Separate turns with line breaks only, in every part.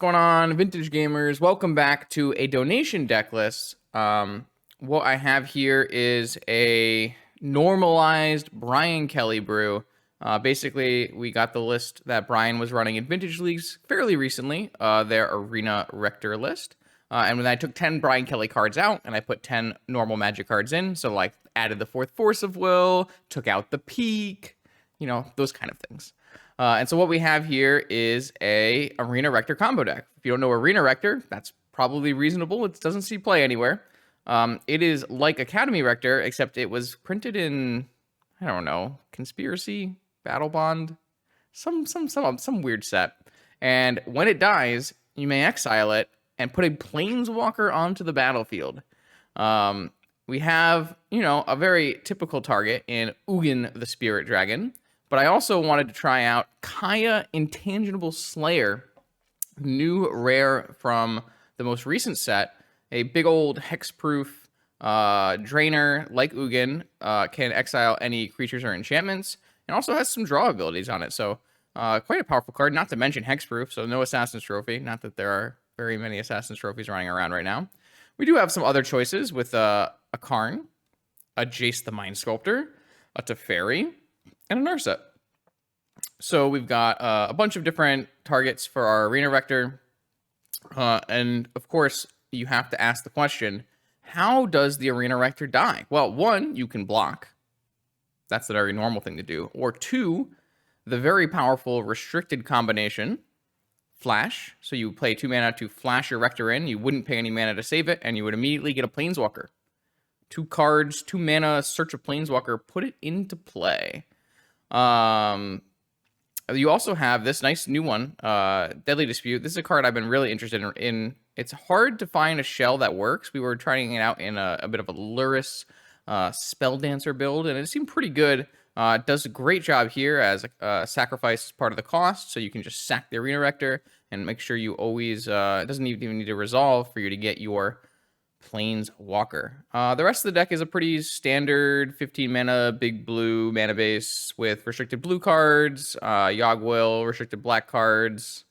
going on, vintage gamers? Welcome back to a donation deck list. What I have here is a normalized Brian Kelly brew. Basically, we got the list that Brian was running in vintage leagues fairly recently, their Arena Rector list. And when I took 10 Brian Kelly cards out and I put 10 normal Magic cards in, so like added the fourth Force of Will, took out the Peak, you know, those kind of things. And so what we have here is a Arena Rector combo deck. If you don't know Arena Rector, that's probably reasonable. It doesn't see play anywhere. It is like Academy Rector, except it was printed in, I don't know, Conspiracy, Battle Bond, some weird set. And when it dies, you may exile it and put a Planeswalker onto the battlefield. We have, you know, a very typical target in Ugin the Spirit Dragon. But I also wanted to try out Kaya Intangible Slayer, new rare from the most recent set. A big old hexproof drainer like Ugin, can exile any creatures or enchantments, and also has some draw abilities on it. So quite a powerful card, not to mention hexproof, so no Assassin's Trophy. Not that there are very many Assassin's Trophies running around right now. We do have some other choices with a Karn, a Jace the Mind Sculptor, a Teferi, and a Narset. So we've got a bunch of different targets for our Arena Rector. And of course, you have to ask the question, how does the Arena Rector die? Well, one, you can block. That's the very normal thing to do. Or two, the very powerful restricted combination, Flash. So you play 2 mana to flash your Rector in. You wouldn't pay any mana to save it, and you would immediately get a Planeswalker. 2 cards, 2 mana, search a Planeswalker, put it into play. You also have this nice new one, Deadly Dispute. This is a card I've been really interested in. It's hard to find a shell that works. We were trying it out in a bit of a Luris Spell Dancer build, and it seemed pretty good. It does a great job here as a sacrifice part of the cost, so you can just sack the Arena Rector and make sure you always, it doesn't even need to resolve for you to get your Planeswalker. The rest of the deck is a pretty standard 15 mana big blue mana base with restricted blue cards, Yogg-Will, restricted black cards.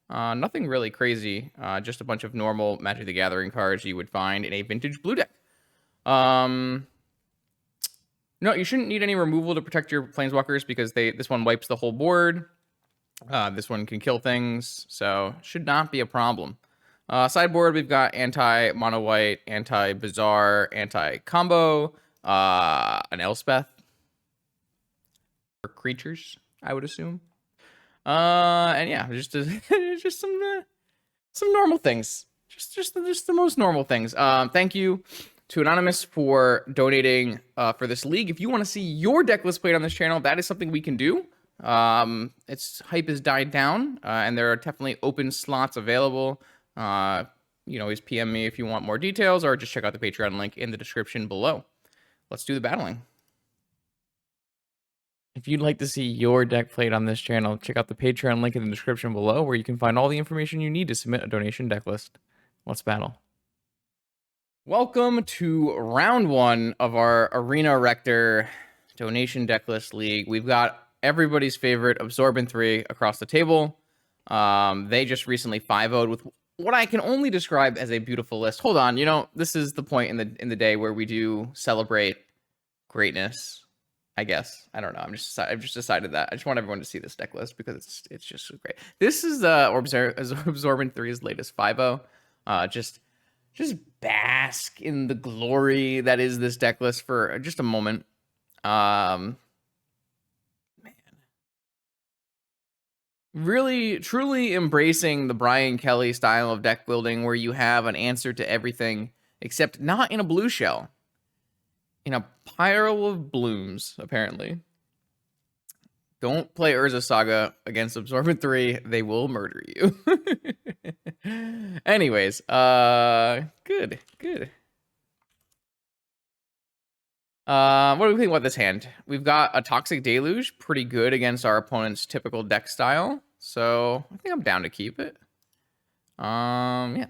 Nothing really crazy, just a bunch of normal Magic the Gathering cards you would find in a vintage blue deck. No, you shouldn't need any removal to protect your Planeswalkers because this one wipes the whole board. This one can kill things, so should not be a problem. Sideboard, we've got anti-mono white, anti-bizarre, anti-combo, an Elspeth for creatures, I would assume. And yeah, just some normal things, just the most normal things. Thank you to Anonymous for donating for this league. If you want to see your deck list played on this channel, that is something we can do. Its hype has died down, and there are definitely open slots available. You know, always PM me if you want more details, or just check out the Patreon link in the description below. Let's do the battling. If you'd like to see your deck played on this channel, check out the Patreon link in the description below, where you can find all the information you need to submit a donation deck list. Let's battle. Welcome to round 1 of our Arena Rector donation deck list league. We've got everybody's favorite Absorbent 3 across the table. They just recently 5-0'd with what I can only describe as a beautiful list. Hold on, you know, this is the point in the day where we do celebrate greatness, I guess. I don't know. I've just decided that. I just want everyone to see this deck list because it's just so great. This is Absorbent 3's latest 5-0. Just bask in the glory that is this deck list for just a moment. Really, truly embracing the Brian Kelly style of deck building where you have an answer to everything, except not in a blue shell. In a pile of blooms, apparently. Don't play Urza Saga against Absorbent 3. They will murder you. Anyways, good. What do we think about this hand? We've got a Toxic Deluge, pretty good against our opponent's typical deck style. So I think I'm down to keep it. Yeah.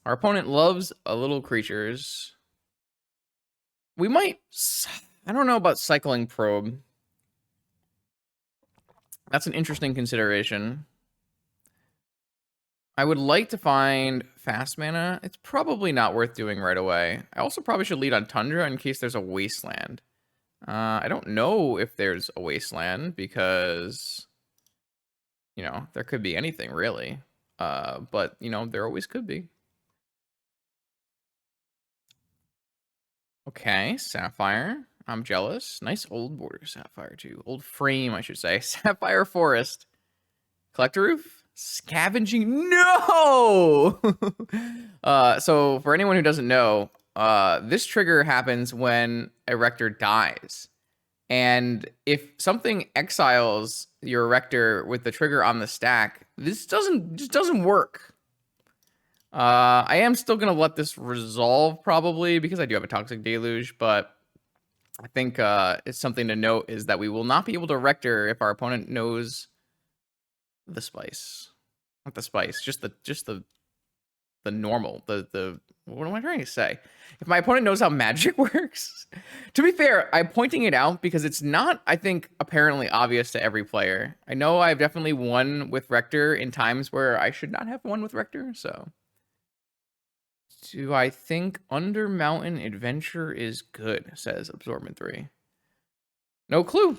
Our opponent loves a little creatures. We might, I don't know about Cycling Probe. That's an interesting consideration. I would like to find fast mana. It's probably not worth doing right away. I also probably should lead on Tundra in case there's a wasteland. I don't know if there's a wasteland because, you know, there could be anything really. But, you know, there always could be. Okay, Sapphire. I'm jealous. Nice old border Sapphire, too. Old frame, I should say. Sapphire Forest. Collector Roof? Scavenging? No! So, for anyone who doesn't know, this trigger happens when a Rector dies. And if something exiles your Rector with the trigger on the stack, this just doesn't work. I am still going to let this resolve probably because I do have a Toxic Deluge, but I think it's something to note is that we will not be able to Rector if our opponent knows the spice. Not the spice, just the normal, the what am I trying to say? If my opponent knows how magic works. To be fair, I'm pointing it out because it's not, I think, apparently obvious to every player. I know I've definitely won with Rector in times where I should not have won with Rector, so. Do I think Under Mountain Adventure is good, says Absorbent 3. No clue.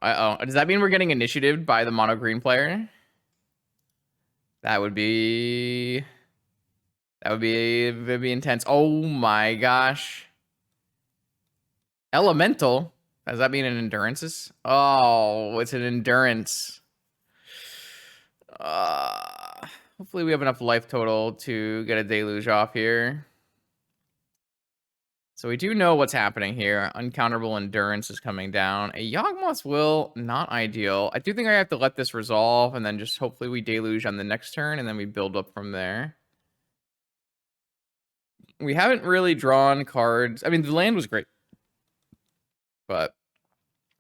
Uh-oh. Does that mean we're getting initiated by the mono green player? That would be intense. Oh my gosh. Elemental? Does that mean an endurance? Oh, it's an endurance. Hopefully we have enough life total to get a deluge off here. So we do know what's happening here. Uncounterable endurance is coming down. A Yawgmoth's Will, not ideal. I do think I have to let this resolve, and then just hopefully we deluge on the next turn, and then we build up from there. We haven't really drawn cards. I mean, the land was great. But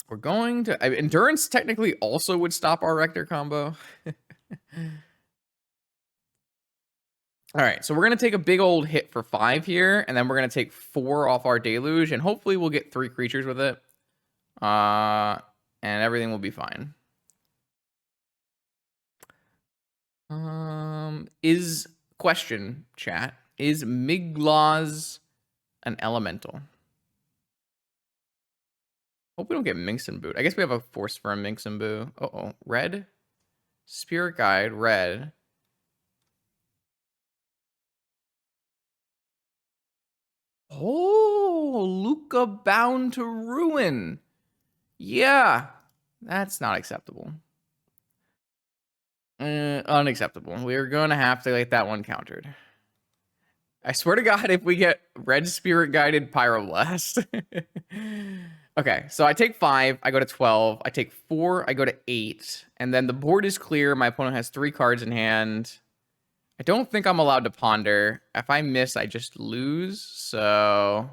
we're going to... endurance technically also would stop our Rector combo. All right, so we're going to take a big old hit for 5 here, and then we're going to take 4 off our Deluge, and hopefully we'll get 3 creatures with it. And everything will be fine. Question, chat. Is Miglaws an elemental? Hope we don't get Minx and Boot. I guess we have a Force for a Minx and Boo. Uh-oh. Red? Spirit Guide, red. Oh, Luca Bound to Ruin. Yeah, that's not acceptable. Unacceptable. We're going to have to get that one countered. I swear to God, if we get Red Spirit Guided Pyroblast. Okay, so I take 5, I go to 12. I take 4, I go to 8. And then the board is clear. My opponent has 3 cards in hand. I don't think I'm allowed to ponder. If I miss, I just lose. So...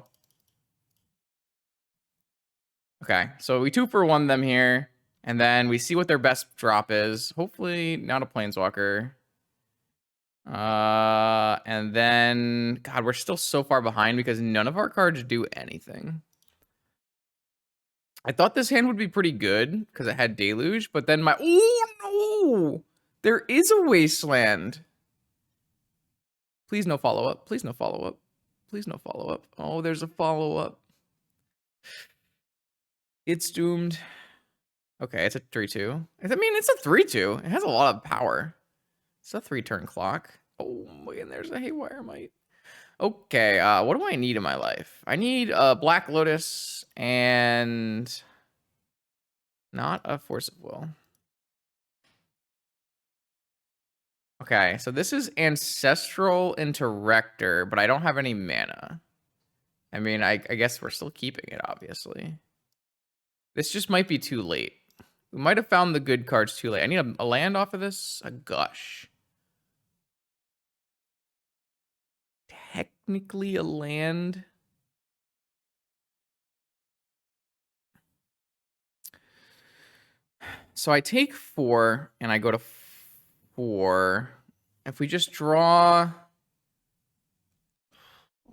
okay, so we 2-for-1 them here. And then we see what their best drop is. Hopefully not a Planeswalker. And then... God, we're still so far behind because none of our cards do anything. I thought this hand would be pretty good because it had Deluge, but then my... oh, no! There is a Wasteland. Please no follow-up. Please no follow-up. Please no follow-up. Oh, there's a follow-up. It's doomed. Okay, it's a 3-2. I mean, it's a 3-2. It has a lot of power. It's a 3-turn clock. Oh, and there's a Haywire Mite. Okay, what do I need in my life? I need a Black Lotus and not a Force of Will. Okay, so this is Ancestral into Rector, but I don't have any mana. I mean, I guess we're still keeping it, obviously. This just might be too late. We might have found the good cards too late. I need a land off of this. A Gush. Technically a land. So I take 4 and I go to 4. If we just draw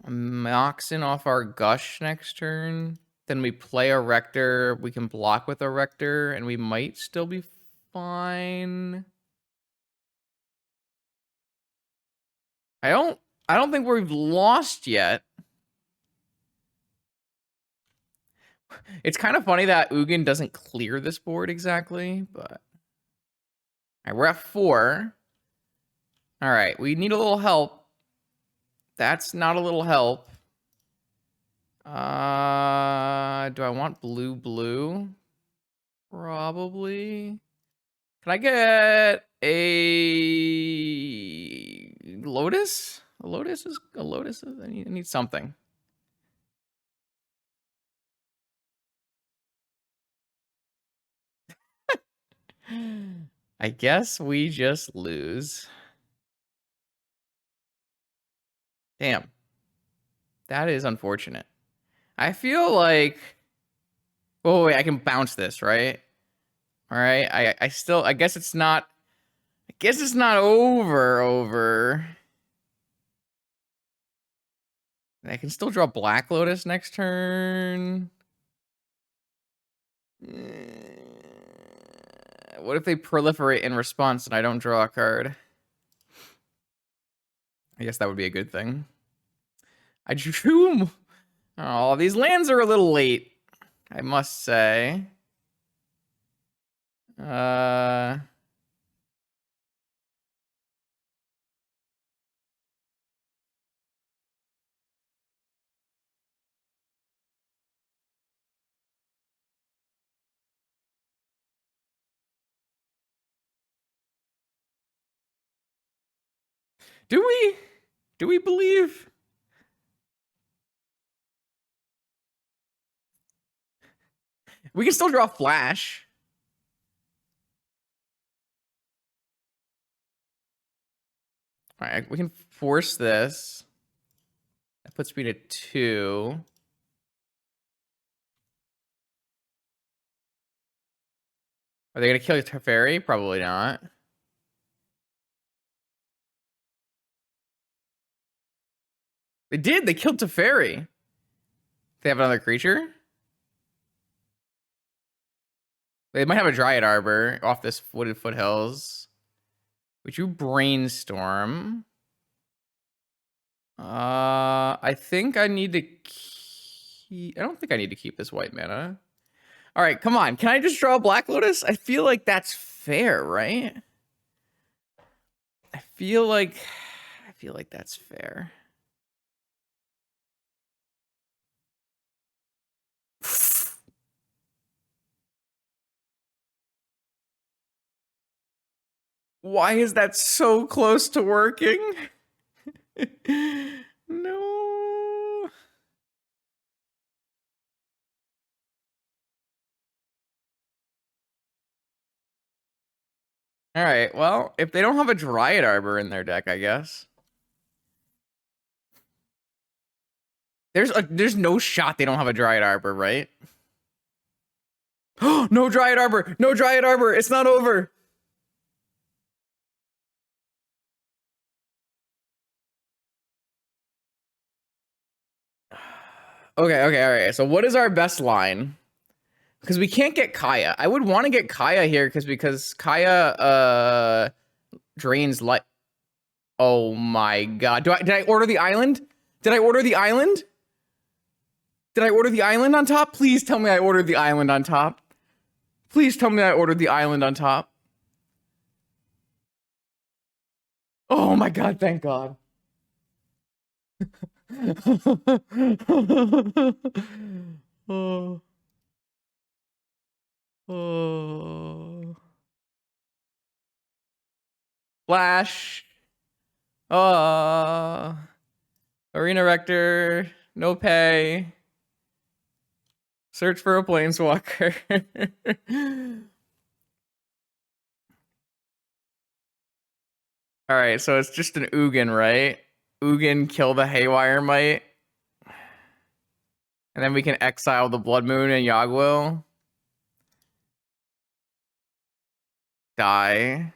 a Moxen off our Gush next turn, then we play a Rector. We can block with a Rector and we might still be fine. I don't think we've lost yet. It's kind of funny that Ugin doesn't clear this board exactly, but all right, we're at 4. All right, we need a little help. That's not a little help. Do I want blue? Probably. Can I get a Lotus? A Lotus is I need something. I guess we just lose. Damn. That is unfortunate. I feel like oh wait, I can bounce this, right? All right. I guess it's not over. I can still draw Black Lotus next turn. What if they proliferate in response and I don't draw a card? I guess that would be a good thing. I drew. Oh, these lands are a little late, I must say. Do we? Do we believe? We can still draw Flash. All right, we can force this. That puts me to 2. Are they gonna kill Teferi? Probably not. They did. They killed Teferi. They have another creature. They might have a Dryad Arbor off this wooded foothills. Would you brainstorm? I think I need to keep. I don't think I need to keep this white mana. All right, come on. Can I just draw a Black Lotus? I feel like that's fair, right? I feel like that's fair. Why is that so close to working? No. All right, well, if they don't have a Dryad Arbor in their deck, I guess. There's no shot they don't have a Dryad Arbor, right? No Dryad Arbor! No Dryad Arbor! It's not over! Okay, all right. So what is our best line? Because we can't get Kaya. I would want to get Kaya here because Kaya drains light. Oh my god. Did I order the island? Did I order the island? Did I order the island on top? Please tell me I ordered the island on top. Please tell me I ordered the island on top. Oh my god, thank god. Oh. Oh. Flash. Arena Rector. No pay. Search for a Planeswalker. All right, so it's just an Ugin, right? Ugin, kill the Haywire Might. And then we can exile the Blood Moon and Yagwil. Die.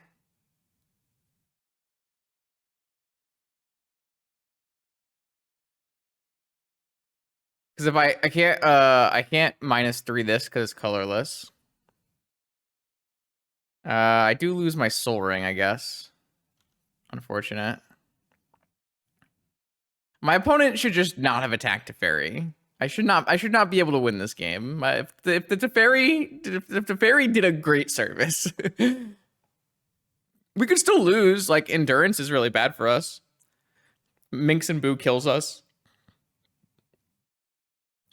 Because if I can't -3 this because it's colorless. I do lose my Soul Ring, I guess. Unfortunate. My opponent should just not have attacked a fairy. I should not be able to win this game. If the Teferi did a great service, we could still lose. Like, endurance is really bad for us. Minx and Boo kills us.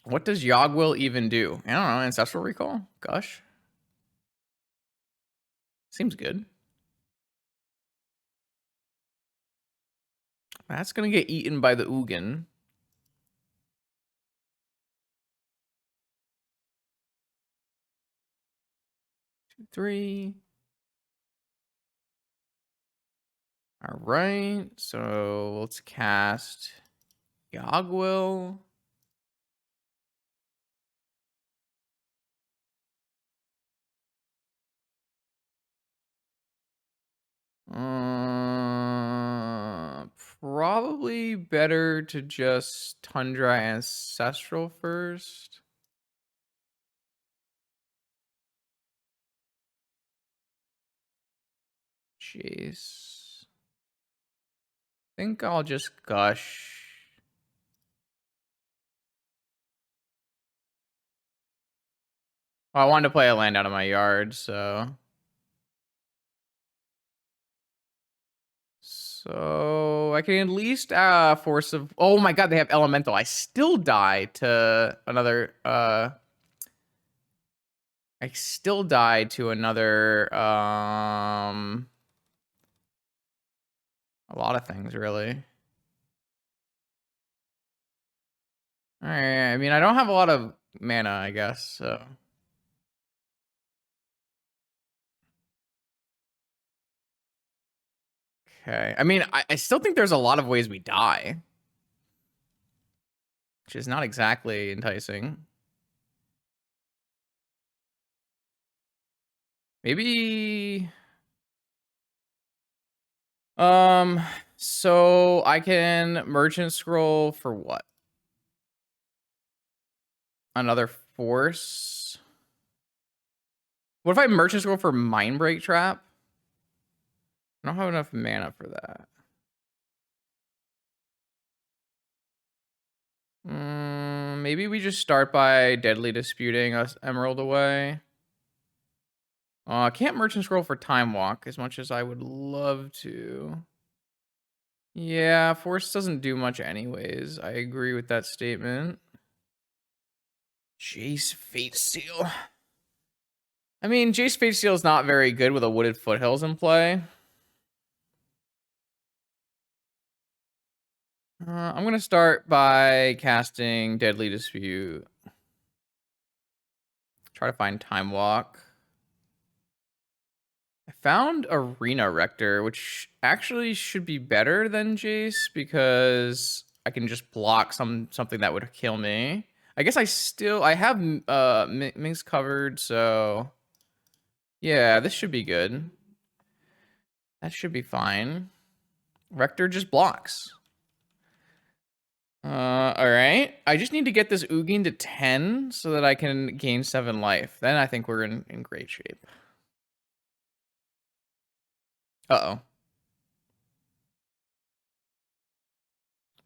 What does Yogwill even do? I don't know. Ancestral Recall? Gush? Seems good. That's gonna get eaten by the Ugin. Two, three. All right. So let's cast Yogwill. Probably better to just Tundra Ancestral first. Jeez. I think I'll just Gush. Oh, I wanted to play a land out of my yard, so... So I can at least force of. Oh my god, they have elemental. I still die to another. I still die to another. A lot of things really. All right. I mean, I don't have a lot of mana, I guess. So. Okay. I mean, I still think there's a lot of ways we die, which is not exactly enticing. Maybe. So I can merchant scroll for what? Another force. What if I merchant scroll for Mindbreak Trap? I don't have enough mana for that. Maybe we just start by Deadly Disputing us Emerald away. I can't merchant scroll for Time Walk as much as I would love to. Yeah, Force doesn't do much anyways. I agree with that statement. Jace Fate Seal. I mean, Jace Fate Seal is not very good with a Wooded Foothills in play. I'm going to start by casting Deadly Dispute. Try to find Time Walk. I found Arena Rector, which actually should be better than Jace because I can just block something that would kill me. I guess I have Minx covered, so yeah, this should be good. That should be fine. Rector just blocks. All right. I just need to get this Ugin to 10 so that I can gain 7 life. Then I think we're in great shape. Uh-oh.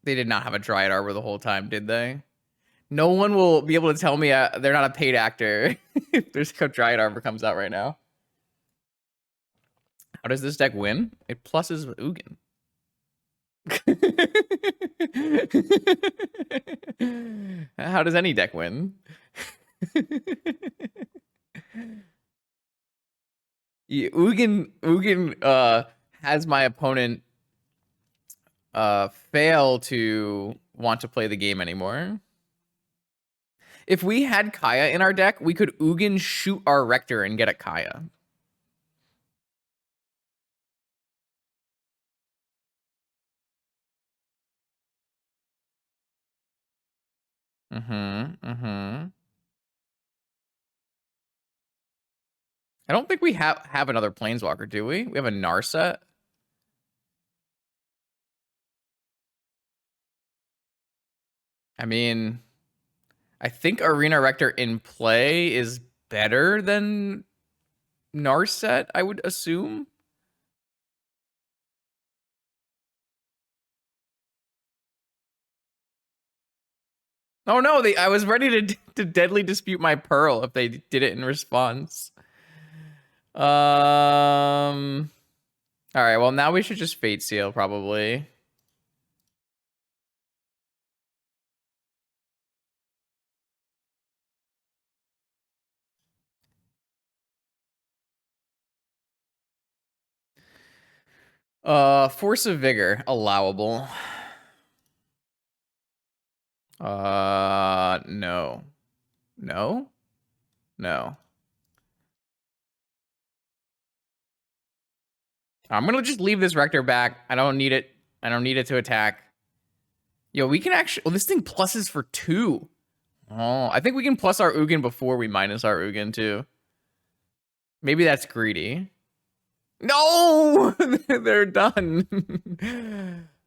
They did not have a Dryad Arbor the whole time, did they? No one will be able to tell me they're not a paid actor if there's a Dryad Arbor comes out right now. How does this deck win? It pluses Ugin. How does any deck win? Yeah, Ugin has my opponent fail to want to play the game anymore. If we had Kaya in our deck, we could Ugin shoot our Rector and get a Kaya. I don't think we have another Planeswalker, do we? We have a Narset. I mean, I think Arena Rector in play is better than Narset, I would assume. Oh no, I was ready to deadly dispute my pearl if they did it in response. All right, well now we should just Fate Seal probably. Force of Vigor, allowable. No. No? No. I'm gonna just leave this Rector back. I don't need it. I don't need it to attack. Yo, we can actually... Oh, this thing pluses for 2. Oh, I think we can plus our Ugin before we minus our Ugin, too. Maybe that's greedy. No! They're done.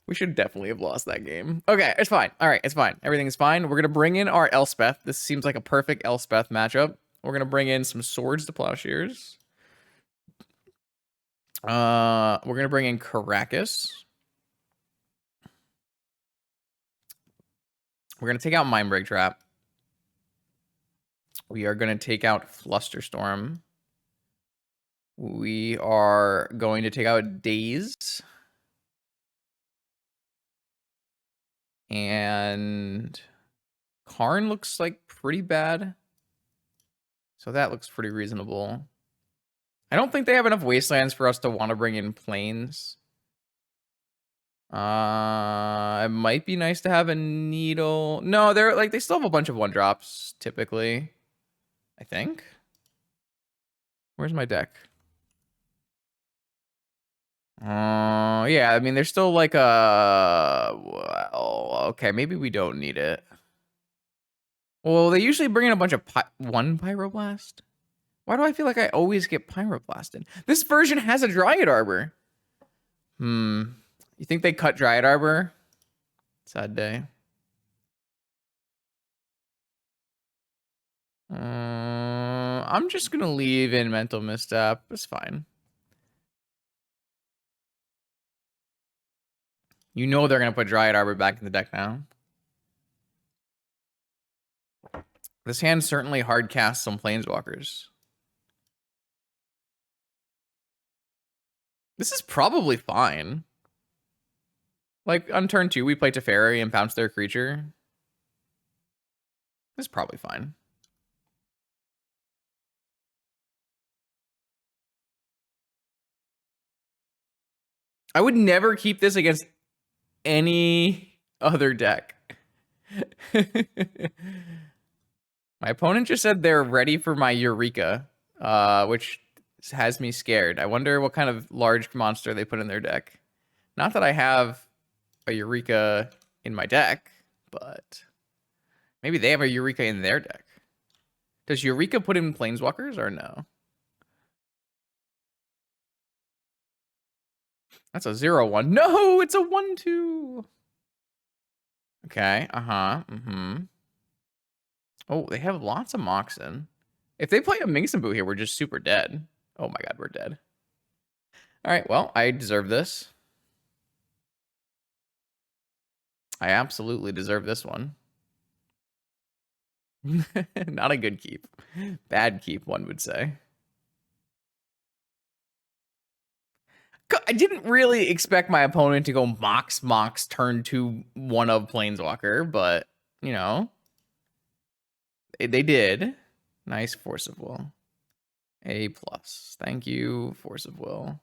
We should definitely have lost that game. Okay, it's fine. All right, it's fine. Everything is fine. We're going to bring in our Elspeth. This seems like a perfect Elspeth matchup. We're going to bring in some Swords to Plowshares. We're going to bring in Caracas. We're going to take out Mindbreak Trap. We are going to take out Flusterstorm. We are going to take out Daze. And Karn looks like pretty bad. So that looks pretty reasonable. I don't think they have enough wastelands for us to want to bring in planes. It might be nice to have a needle. No, they're like they still have a bunch of 1-drops typically. I think. Where's my deck? Yeah, I mean there's still like a well, okay, maybe we don't need it. Well, they usually bring in a bunch of one Pyroblast. Why do I feel like I always get Pyroblasted? This version has a Dryad Arbor. You think they cut Dryad Arbor? Sad day. I'm just gonna leave in Mental Misstep. It's fine. You know they're gonna put Dryad Arbor back in the deck now. This hand certainly hard casts some Planeswalkers. This is probably fine. Like, on turn 2, we play Teferi and bounce their creature. This is probably fine. I would never keep this against any other deck. My opponent just said they're ready for my Eureka, which has me scared. I wonder what kind of large monster they put in their deck. Not that I have a Eureka in my deck, but maybe they have a Eureka in their deck. Does Eureka put in Planeswalkers or no? That's a 0-1. No, it's a 1-2. Okay, Oh, they have lots of Moxen. If they play a Mingsambu here, we're just super dead. Oh my god, we're dead. All right, well, I deserve this. I absolutely deserve this one. Not a good keep. Bad keep, one would say. I didn't really expect my opponent to go Mox turn 2 one of Planeswalker, but, you know, they did. Nice Force of Will. A+. Thank you, Force of Will.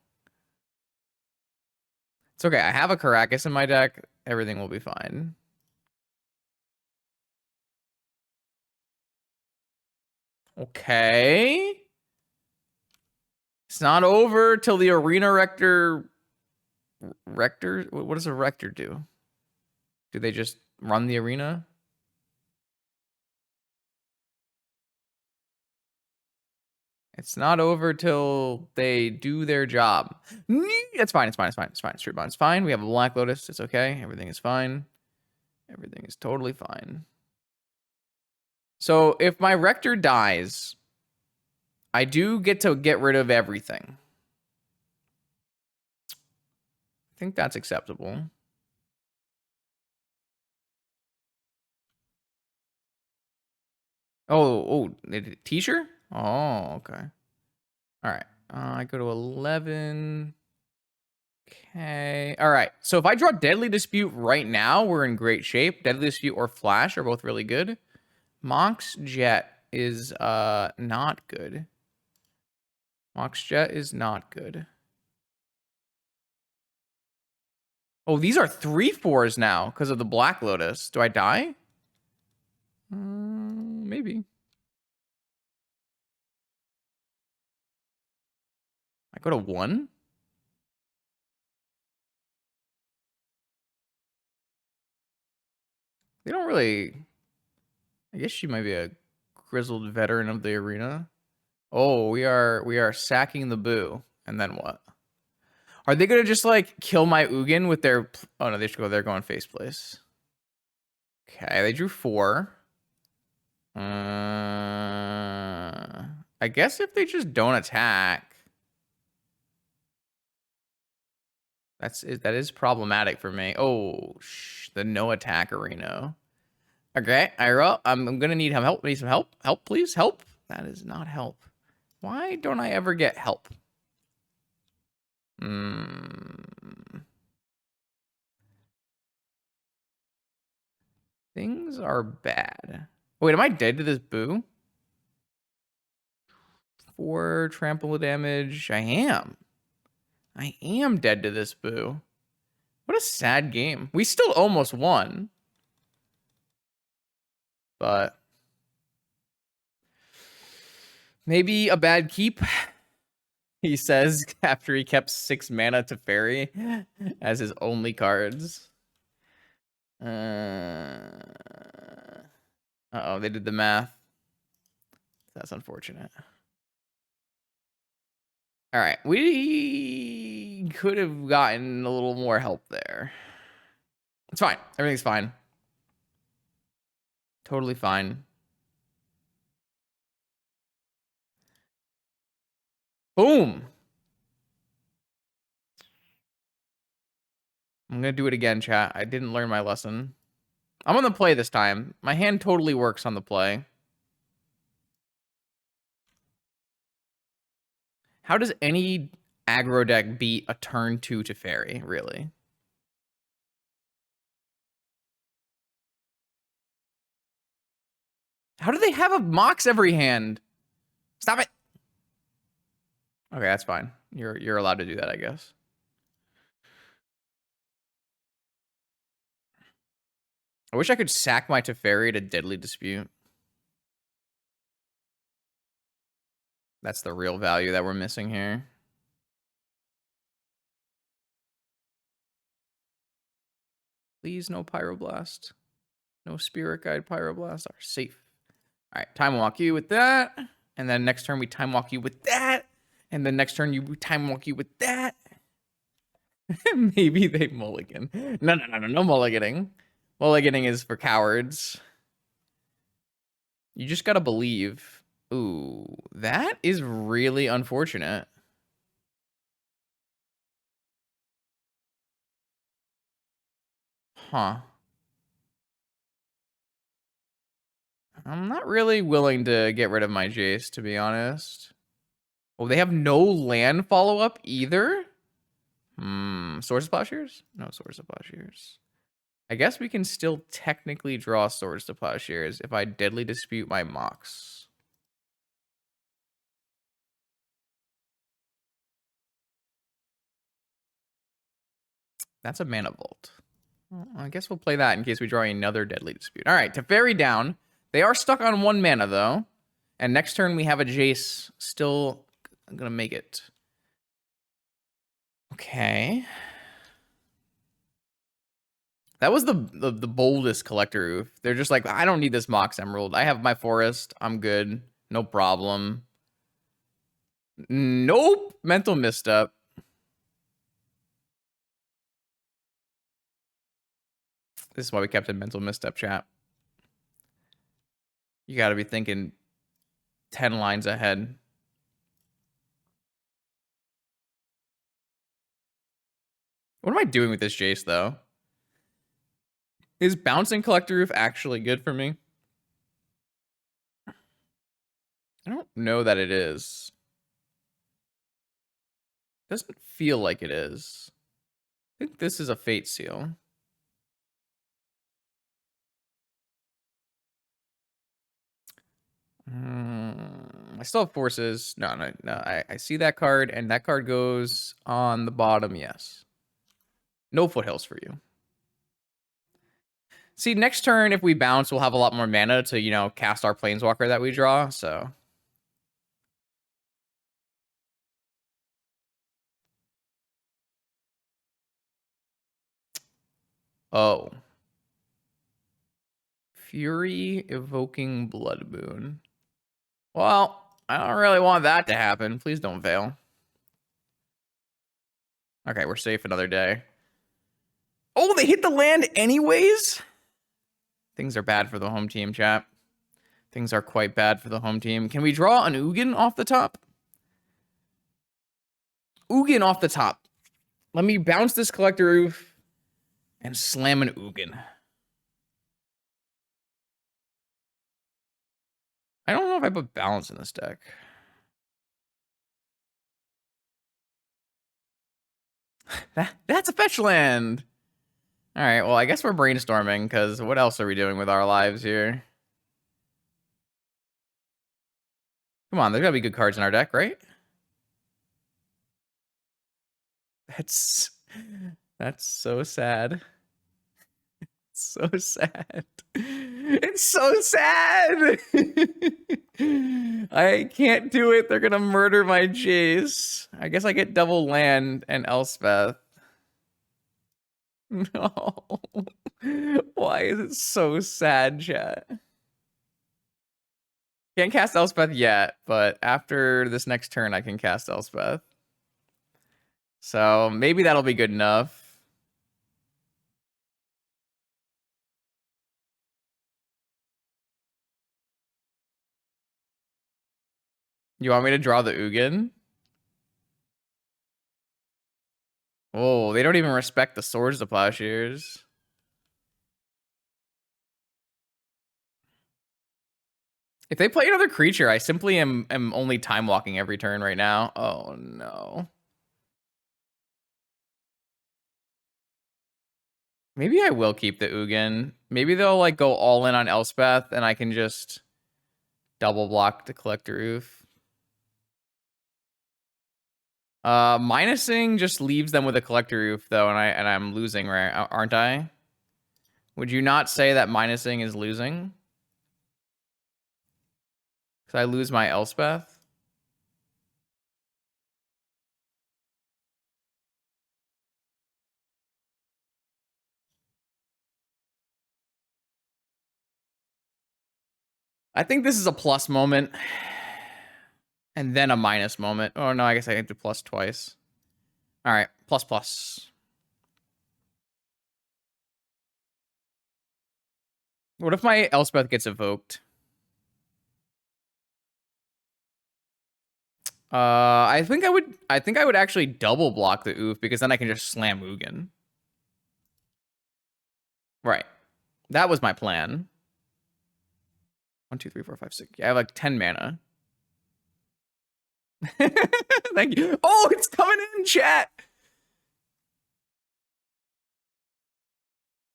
It's okay. I have a Caracas in my deck. Everything will be fine. Okay. It's not over till the Arena Rector... Rector? What does a Rector do? Do they just run the arena? It's not over till they do their job. It's fine. It's fine. It's fine. It's fine. Street Bond. It's fine. We have a Black Lotus. It's okay. Everything is fine. Everything is totally fine. So if my Rector dies, I do get to get rid of everything. I think that's acceptable. Oh, teacher? Oh, okay. All right. I go to 11. Okay. All right. So if I draw Deadly Dispute right now, we're in great shape. Deadly Dispute or Flash are both really good. Mox Jet is not good. Mox Jet is not good. Oh, these are 3/4s now because of the Black Lotus. Do I die? Maybe. I go to 1? They don't really... I guess she might be a grizzled veteran of the arena. Oh, we are sacking the Boo. And then what? Are they gonna just like kill my Ugin with their... Oh no, they should go there going face place. Okay, they drew 4. I guess if they just don't attack, that is problematic for me. Oh, the no attack arena. Okay, Ira, I'm gonna need help. Need some help. Help, please. Help. That is not help. Why don't I ever get help? Things are bad. Wait, am I dead to this Boo? 4 trample damage. I am. I am dead to this Boo. What a sad game. We still almost won. But maybe a bad keep, he says after he kept 6 mana to fairy as his only cards. Uh-oh, they did the math. That's unfortunate. All right, we could have gotten a little more help there. It's fine. Everything's fine. Totally fine. Boom. I'm going to do it again, chat. I didn't learn my lesson. I'm on the play this time. My hand totally works on the play. How does any aggro deck beat a turn 2 to fairy, really? How do they have a Mox every hand? Stop it. Okay, that's fine. You're allowed to do that, I guess. I wish I could sack my Teferi to Deadly Dispute. That's the real value that we're missing here. Please, no Pyroblast. No Spirit Guide Pyroblast are safe. All right, Time Walk you with that. And then next turn we Time Walk you with that. And then next turn you Time Walk you with that. Maybe they mulligan. No mulliganing. Mulliganing is for cowards. You just gotta believe. Ooh, that is really unfortunate. Huh. I'm not really willing to get rid of my Jace, to be honest. Oh, they have no land follow-up either? Swords of Plowshares? No Swords of Plowshares. I guess we can still technically draw Swords to Plowshares if I Deadly Dispute my Mox. That's a Mana Vault. Well, I guess we'll play that in case we draw another Deadly Dispute. All right, Teferi down. They are stuck on 1 mana, though. And next turn, we have a Jace still going to make it. Okay. That was the boldest collector oof. They're just like, I don't need this Mox Emerald. I have my forest. I'm good. No problem. Nope. Mental misstep. This is why we kept a mental misstep, chat. You got to be thinking 10 lines ahead. What am I doing with this Jace, though? Is bouncing Collector Roof actually good for me? I don't know that it is. Doesn't feel like it is. I think this is a Fate Seal. I still have forces. No. I see that card, and that card goes on the bottom. Yes. No foothills for you. See, next turn, if we bounce, we'll have a lot more mana to, you know, cast our Planeswalker that we draw, so. Oh. Fury evoking Blood Moon. Well, I don't really want that to happen. Please don't fail. Okay, we're safe another day. Oh, they hit the land anyways? Things are bad for the home team, chat. Things are quite bad for the home team. Can we draw an Ugin off the top? Ugin off the top. Let me bounce this Collector Roof and slam an Ugin. I don't know if I put balance in this deck. That's a fetch land. All right, well, I guess we're brainstorming, because what else are we doing with our lives here? Come on, there's got to be good cards in our deck, right? That's so sad. So sad. It's so sad. I can't do it. They're gonna murder my Jace. I guess I get double land and Elspeth. No. Why is it so sad, chat? Can't cast Elspeth yet, but after this next turn, I can cast Elspeth. So maybe that'll be good enough. You want me to draw the Ugin? Oh, they don't even respect the Swords of Plowshares. If they play another creature, I simply am only time walking every turn right now. Oh no. Maybe I will keep the Ugin. Maybe they'll like go all in on Elspeth and I can just double block the Collector Roof. Minusing just leaves them with a Collector Roof though, and I'm losing, right? Aren't I? Would you not say that minusing is losing? Because I lose my Elspeth? I think this is a plus moment. And then a minus moment. Oh no, I guess I have to plus twice. All right, plus. What if my Elspeth gets evoked? I think I would actually double block the Oof because then I can just slam Ugin. Right. That was my plan. 1, 2, 3, 4, 5, 6. Yeah, I have like 10 mana. Thank you. Oh, it's coming in, chat.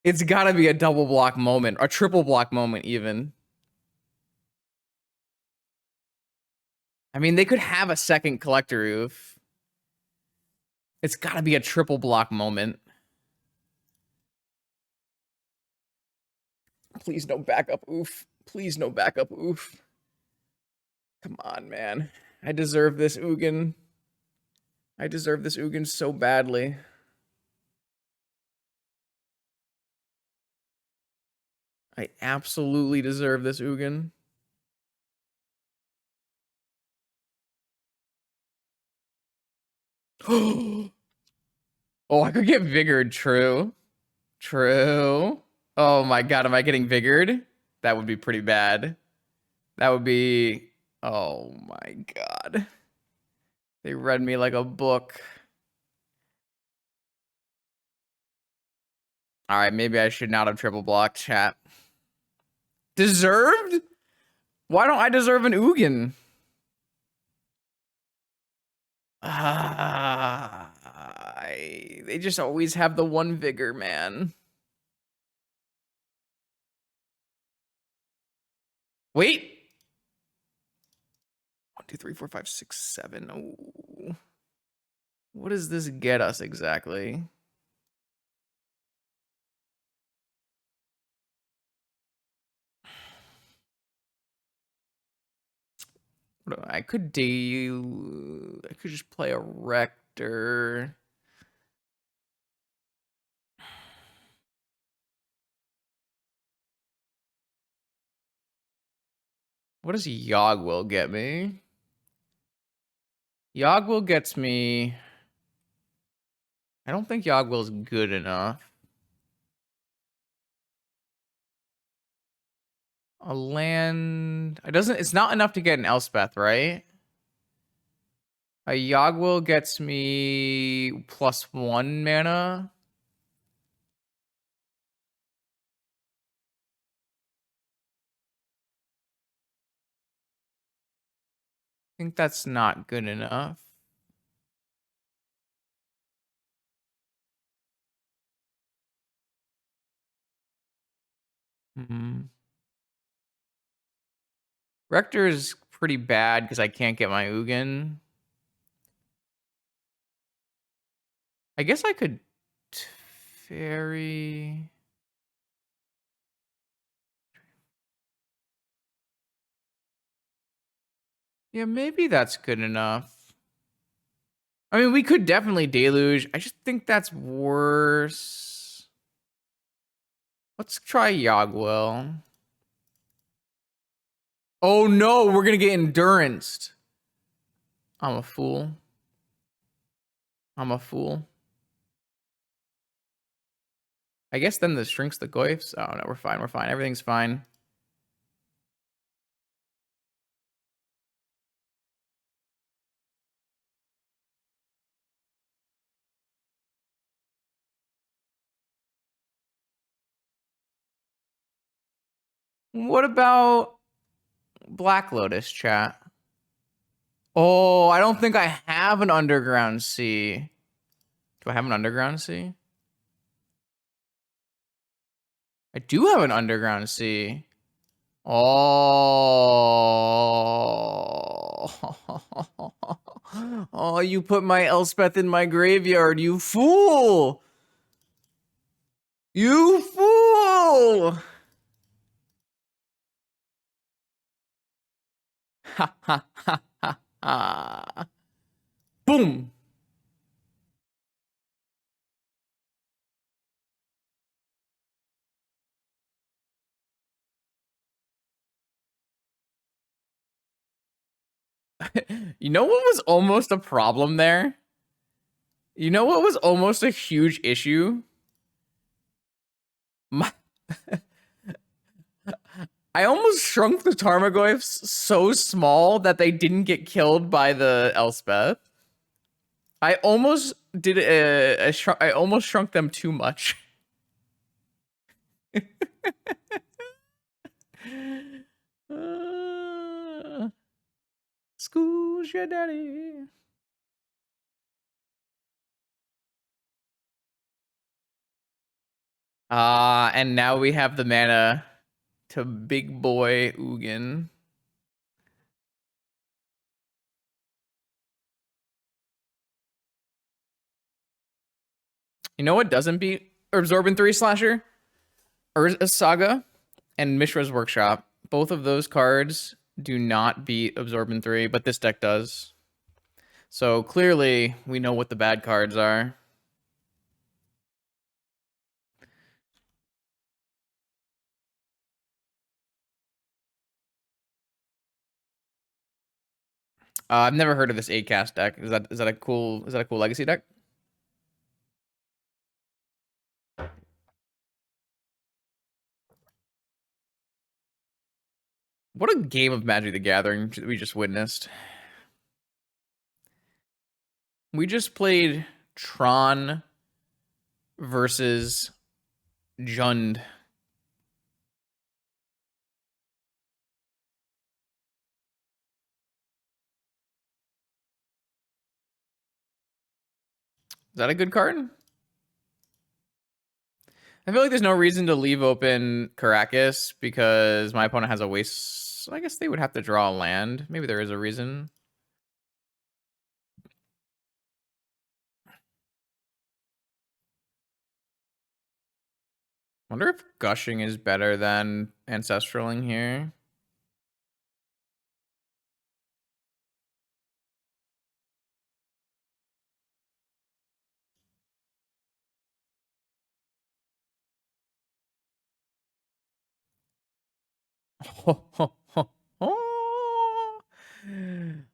It's gotta be a double block moment, a triple block moment even. I mean, they could have a second Collector Roof. It's gotta be a triple block moment. Please no backup Oof. Please no backup Oof. Come on, man. I deserve this Ugin. I deserve this Ugin so badly. I absolutely deserve this Ugin. Oh, I could get Vigored, true. True. Oh my god, am I getting Vigored? That would be pretty bad. That would be... Oh my god. They read me like a book. Alright, maybe I should not have triple blocked, chat. Deserved? Why don't I deserve an Ugin? They just always have the one vigor, man. Wait. 1, 2, 3, 4, 5, 6, 7. Oh. What does this get us exactly? I could just play a Rector. What does Yogwill get me? Yogwill gets me... I don't think Yogwill's good enough. A land... It's not enough to get an Elspeth, right? A Yogwill gets me +1 mana. I think that's not good enough. Rector is pretty bad because I can't get my Ugin. I guess I could Fairy... Yeah, maybe that's good enough. I mean, we could definitely Deluge. I just think that's worse. Let's try Yogwill. Oh no, we're gonna get Enduranced. I'm a fool. I'm a fool. I guess then this shrinks the Goyfs. Oh no, we're fine. We're fine. Everything's fine. What about Black Lotus, chat? Oh, I don't think I have an Underground Sea. Do I have an Underground Sea? I do have an Underground Sea. Oh. Oh, you put my Elspeth in my graveyard, you fool! You fool! Ha ha ha ha ha. Boom! You know what was almost a problem there? You know what was almost a huge issue? My I almost shrunk the Tarmogoyfs so small that they didn't get killed by the Elspeth. I almost did I almost shrunk them too much. School's your daddy. And now we have the mana to big boy Ugin. You know what doesn't beat Absorbent 3 Slasher? Urza's Saga and Mishra's Workshop. Both of those cards do not beat Absorbent 3, but this deck does. So clearly, we know what the bad cards are. I've never heard of this 8-cast deck. Is that a cool legacy deck? What a game of Magic the Gathering we just witnessed. We just played Tron versus Jund. that a good card? I feel like there's no reason to leave open Caracas because my opponent has a waste. I guess they would have to draw a land. Maybe there is a reason. Wonder if Gushing is better than Ancestraling here.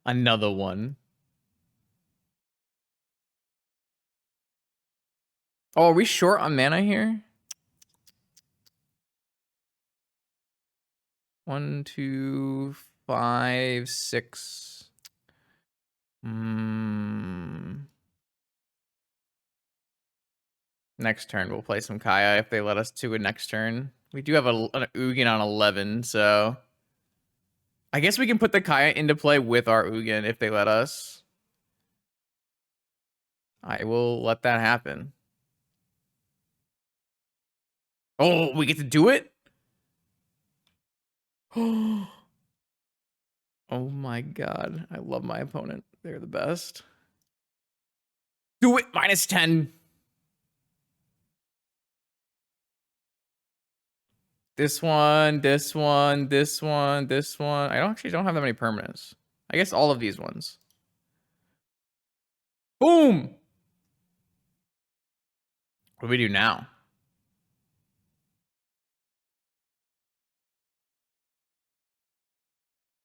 Another one. Oh, are we short on mana here? 1, 2, 5, 6. Next turn, we'll play some Kaya if they let us to a next turn. We do have an Ugin on 11, so I guess we can put the Kaya into play with our Ugin if they let us. I will let that happen. Oh, we get to do it? Oh my god. I love my opponent. They're the best. Do it! -10. This one, this one, this one, this one. I actually don't have that many permanents. I guess all of these ones. Boom! What do we do now?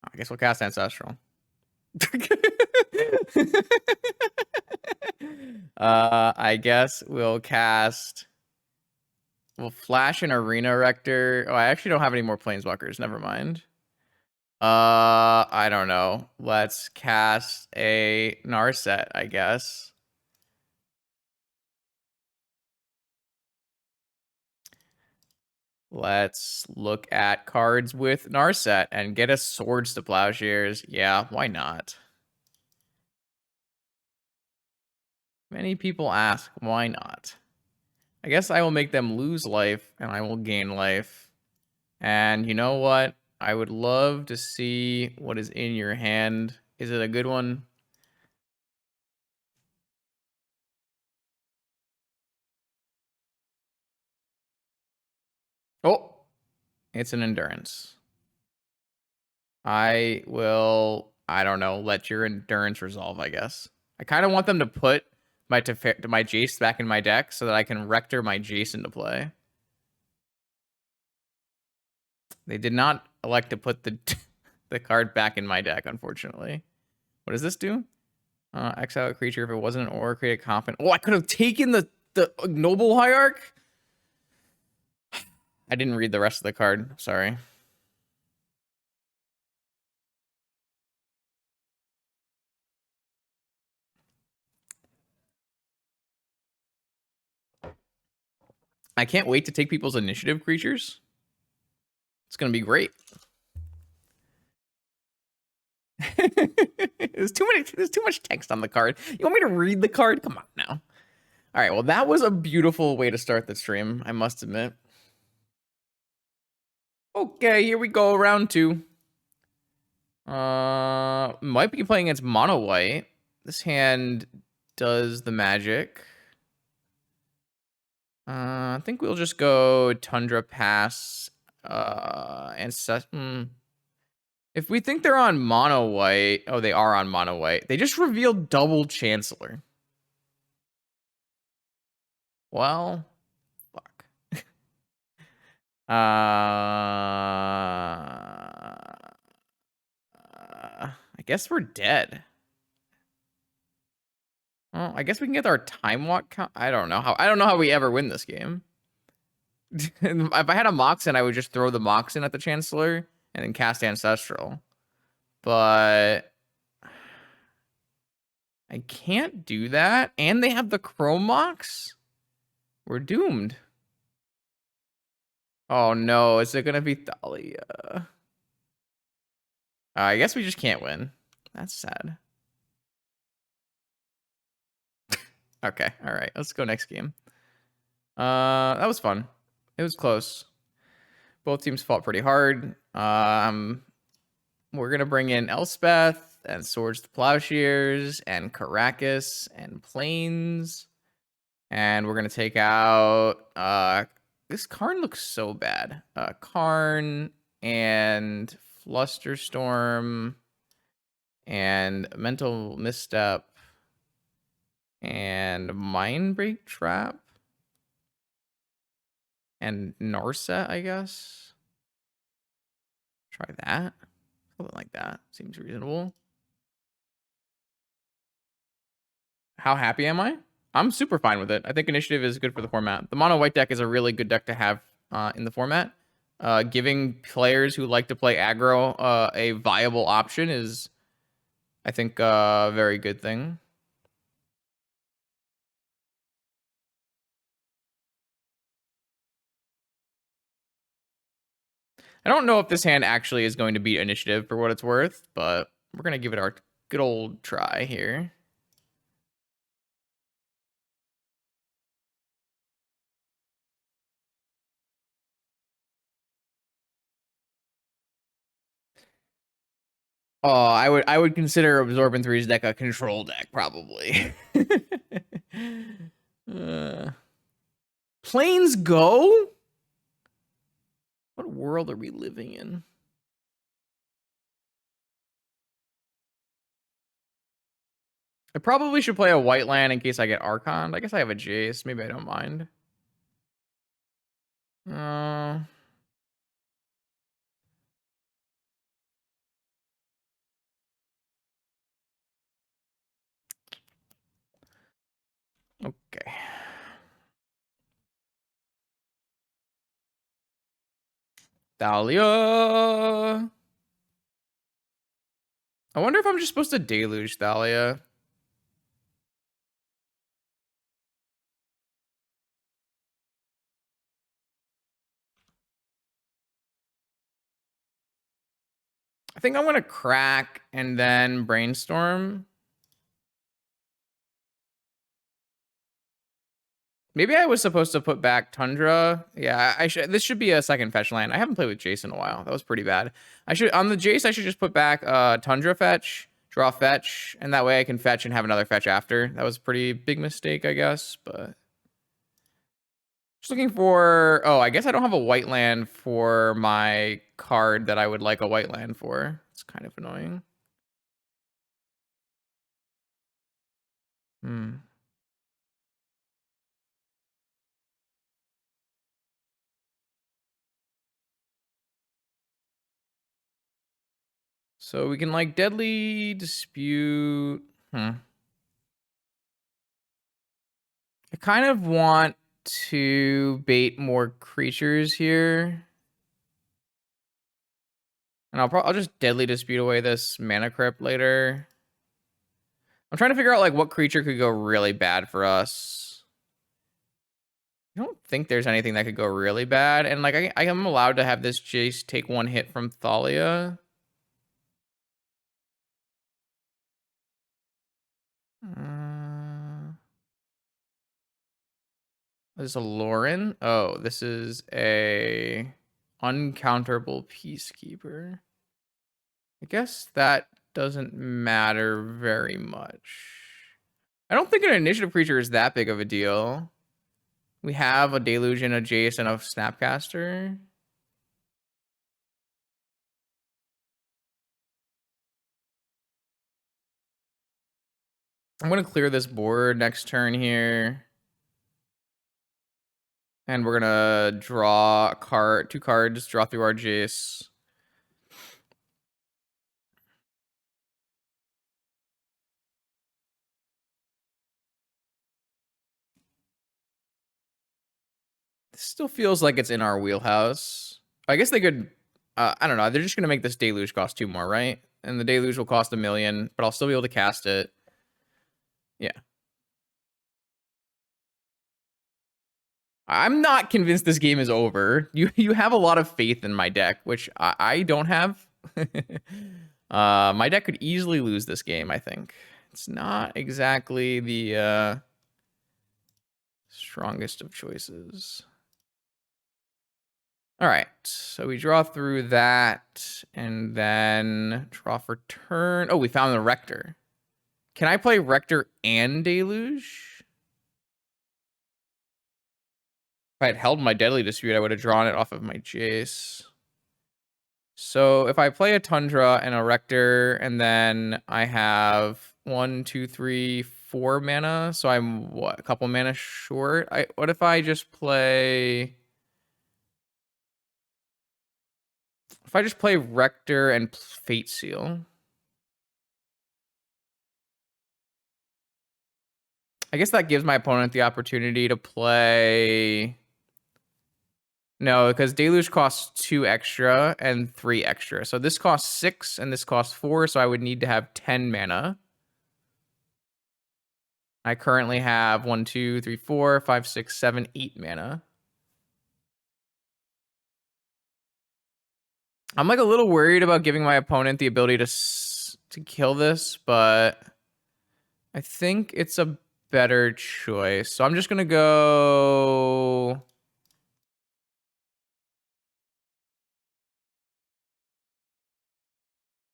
I guess we'll cast Ancestral. I guess we'll cast... We'll flash an Arena Rector. Oh, I actually don't have any more Planeswalkers. Never mind. I don't know. Let's cast a Narset, I guess. Let's look at cards with Narset and get us Swords to Plowshares. Yeah, why not? Many people ask, why not? I guess I will make them lose life and I will gain life. And you know what? I would love to see what is in your hand. Is it a good one? Oh, it's an Endurance. I don't know, let your Endurance resolve, I guess. I kind of want them to put my Jace back in my deck so that I can Rector my Jace into play. They did not elect to put the the card back in my deck, unfortunately. What does this do? Exile a creature if it wasn't an aura, create a confident. Oh, I could have taken the Noble Hierarch. I didn't read the rest of the card. Sorry. I can't wait to take people's initiative creatures. It's gonna be great. There's too much text on the card. You want me to read the card? Come on now. All right, well, that was a beautiful way to start the stream, I must admit. Okay, here we go, round 2. Might be playing against mono white. This hand does the magic. I think we'll just go Tundra Pass. And if we think they're on mono white, oh, they are on mono white. They just revealed double Chancellor. Well, fuck. I guess we're dead. Well, I guess we can get our time walk count. I don't know how we ever win this game. If I had a Moxen, I would just throw the Moxen at the Chancellor and then cast Ancestral. But I can't do that. And they have the Chrome Mox? We're doomed. Oh no, is it gonna be Thalia? I guess we just can't win. That's sad. Okay, all right. Let's go next game. That was fun. It was close. Both teams fought pretty hard. We're gonna bring in Elspeth and Swords to Plowshares and Caracas and Plains. And we're gonna take out this Karn looks so bad. Karn and Flusterstorm and Mental Misstep and Mindbreak Trap and Narset, I guess. Try that. Something like that. Seems reasonable. How happy am I? I'm super fine with it. I think Initiative is good for the format. The mono white deck is a really good deck to have in the format. Giving players who like to play aggro a viable option is, I think, a very good thing. I don't know if this hand actually is going to beat Initiative for what it's worth, but we're going to give it our good old try here. Oh, I would consider Absorbent 3's deck a control deck, probably. Planes go? What world are we living in? I probably should play a white land in case I get Archon. I guess I have a Jace. Maybe I don't mind. Okay. Thalia. I wonder if I'm just supposed to Deluge Thalia. I think I'm going to crack and then Brainstorm. Maybe I was supposed to put back Tundra. Yeah, I should. This should be a second fetch land. I haven't played with Jace in a while. That was pretty bad. I should on the Jace. I should just put back Tundra fetch, draw fetch, and that way I can fetch and have another fetch after. That was a pretty big mistake, I guess. But just looking for. Oh, I guess I don't have a white land for my card that I would like a white land for. It's kind of annoying. Hmm. So we can like Deadly Dispute. I kind of want to bait more creatures here. And I'll just Deadly Dispute away this Mana Crypt later. I'm trying to figure out like what creature could go really bad for us. I don't think there's anything that could go really bad. And like I am allowed to have this Jace take one hit from Thalia. This is a Lauren. Oh, this is a uncounterable Peacekeeper. I guess that doesn't matter very much. I don't think an initiative creature is that big of a deal. We have a Deluge and a Jace and a Snapcaster. I'm going to clear this board next turn here. And we're going to draw a card, 2 cards, draw through our Jace. This still feels like it's in our wheelhouse. I guess they could, I don't know. They're just going to make this Deluge cost 2 more, right? And the Deluge will cost 1 million, but I'll still be able to cast it. Yeah. I'm not convinced this game is over. You have a lot of faith in my deck, which I don't have. My deck could easily lose this game, I think. It's not exactly the strongest of choices. All right, so we draw through that, and then draw for turn. Oh, we found the Rector. Can I play Rector and Deluge? If I had held my Deadly Dispute, I would have drawn it off of my Jace. So if I play a Tundra and a Rector, and then I have 1, 2, 3, 4 mana, so I'm, what, a couple mana short? What if I just play... If I just play Rector and Fate Seal? I guess that gives my opponent the opportunity to play... No, because Deluge costs 2 extra and 3 extra. So this costs 6 and this costs 4, so I would need to have 10 mana. I currently have 1, 2, 3, 4, 5, 6, 7, 8 mana. I'm like a little worried about giving my opponent the ability to kill this, but I think it's a better choice. So I'm just gonna go...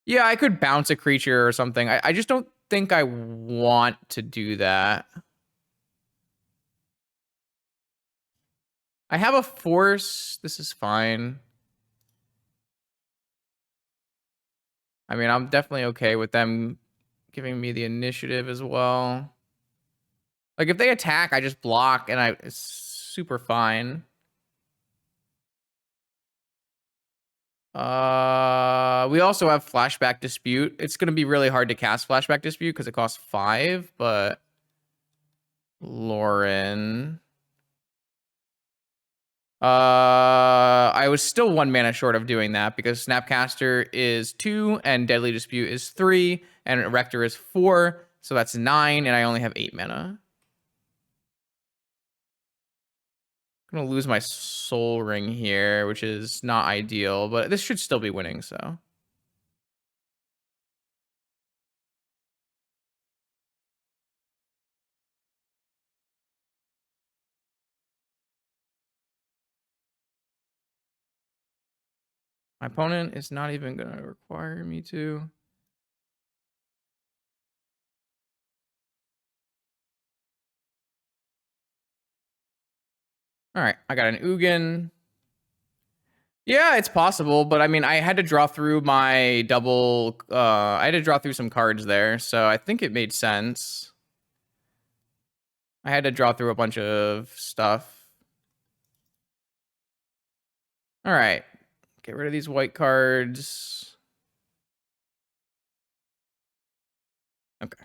Yeah, I could bounce a creature or something. I just don't think I want to do that. I have a force. This is fine. I mean, I'm definitely okay with them giving me the initiative as well. Like, if they attack, I just block, and it's super fine. We also have Flashback Dispute. It's going to be really hard to cast Flashback Dispute because it costs 5, but... Lauren... I was still 1 mana short of doing that because Snapcaster is 2 and Deadly Dispute is 3 and Rector is 4, so that's 9 and I only have 8 mana. I'm gonna lose my Soul Ring here, which is not ideal, but this should still be winning, so. My opponent is not even gonna require me to. All right, I got an Ugin. Yeah, it's possible, but I mean, I had to draw through my double... I had to draw through some cards there, so I think it made sense. I had to draw through a bunch of stuff. All right, get rid of these white cards. Okay.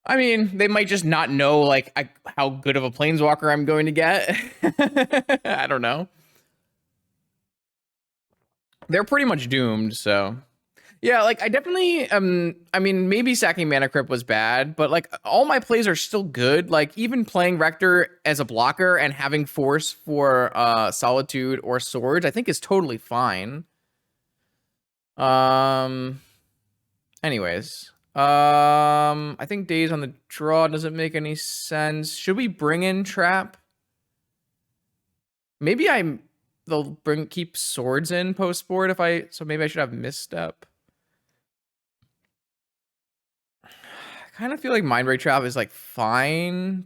I mean, they might just not know, like, how good of a Planeswalker I'm going to get. I don't know. They're pretty much doomed, so... Yeah, like, I definitely... I mean, maybe sacking Mana Crypt was bad, but, like, all my plays are still good. Like, even playing Rector as a blocker and having Force for Solitude or Swords, I think is totally fine. Anyways... I think Days on the draw doesn't make any sense. Should we bring in Trap? Maybe they'll keep Swords in post board so maybe I should have Misstep. I kind of feel like Mind Ray Trap is like fine.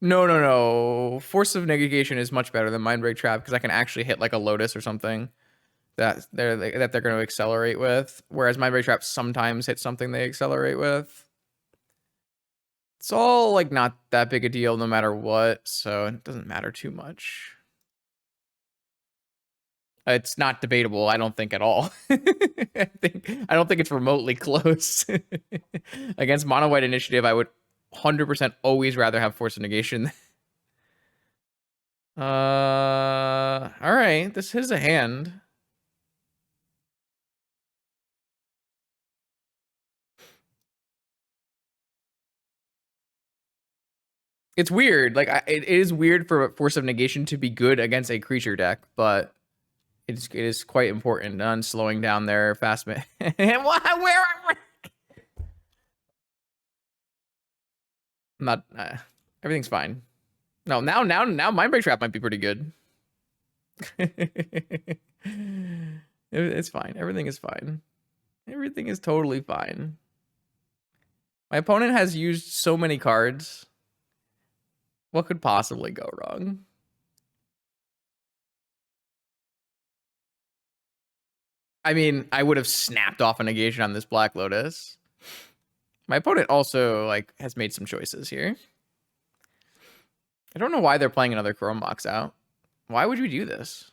No. Force of Negation is much better than Mind Ray Trap because I can actually hit like a Lotus or something that they're going to accelerate with, whereas Mind Ray Trap sometimes hits something they accelerate with. It's all like not that big a deal no matter what, so it doesn't matter too much. It's not debatable, I don't think at all. I don't think it's remotely close. Against Mono White Initiative, I would 100% always rather have Force of Negation. All right, this is a hand. It's weird. Like, it is weird for Force of Negation to be good against a creature deck, but it is quite important on slowing down their fast man. Where? Not. Everything's fine. No, now Mind Break Trap might be pretty good. It's fine. Everything is fine. Everything is totally fine. My opponent has used so many cards. What could possibly go wrong? I mean, I would have snapped off a negation on this Black Lotus. My opponent also like has made some choices here. I don't know why they're playing another Chrome Box out. Why would you do this?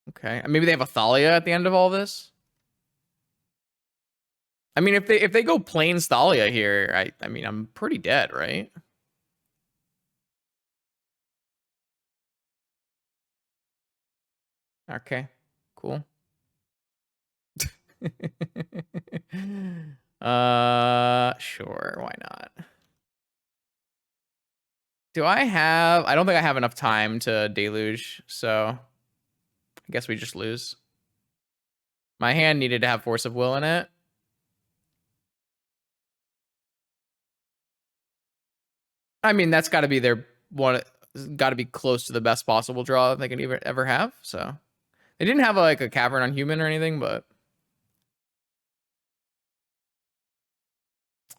Okay, maybe they have a Thalia at the end of all this. I mean, if they go plain Thalia here, I mean, I'm pretty dead, right? Okay, cool. Sure, why not? Do I have... I don't think I have enough time to deluge, so I guess we just lose. My hand needed to have Force of Will in it. I mean, that's got to be their one. Got to be close to the best possible draw they can ever have. So they didn't have like a Cavern on Human or anything, but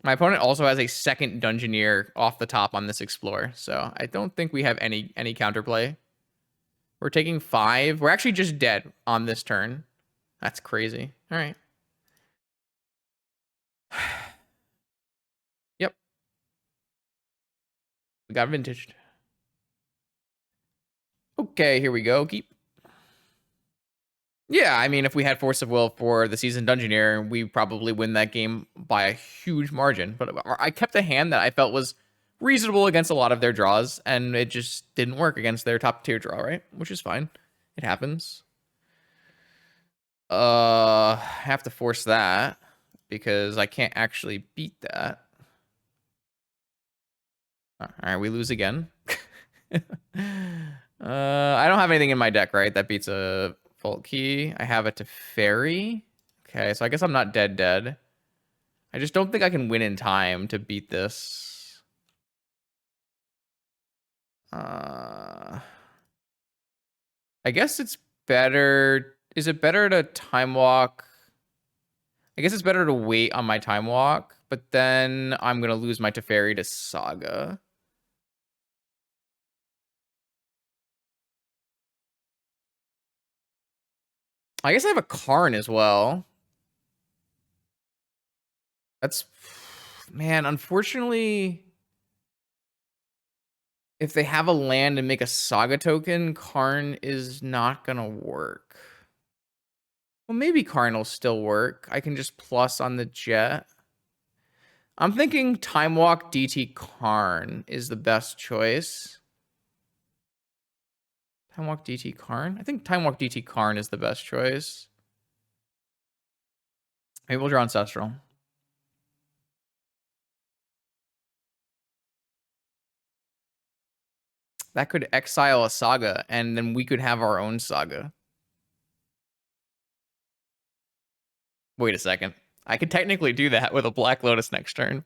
my opponent also has a second Dungeoneer off the top on this Explore. So I don't think we have any counterplay. We're taking 5. We're actually just dead on this turn. That's crazy. All right. Yep. We got vintaged. Okay, here we go. Keep. Yeah, I mean, if we had Force of Will for the Seasoned Dungeoneer, we probably win that game by a huge margin. But I kept a hand that I felt was reasonable against a lot of their draws, and it just didn't work against their top tier draw, right? Which is fine. It happens. I have to force that because I can't actually beat that. All right, we lose again. I don't have anything in my deck, right? That beats a Vault Key. I have a Teferi. Okay, so I guess I'm not dead. I just don't think I can win in time to beat this. I guess it's better. Is it better to time walk? I guess it's better to wait on my time walk, but then I'm gonna lose my Teferi to Saga. I guess I have a Karn as well. That's... Man, unfortunately, if they have a land and make a Saga token, Karn is not gonna work. Well, maybe Karn will still work. I can just plus on the jet. I'm thinking Time Walk DT Karn is the best choice. Time Walk DT Karn? I think Time Walk DT Karn is the best choice. Maybe we'll draw Ancestral. That could exile a Saga, and then we could have our own Saga. Wait a second. I could technically do that with a Black Lotus next turn.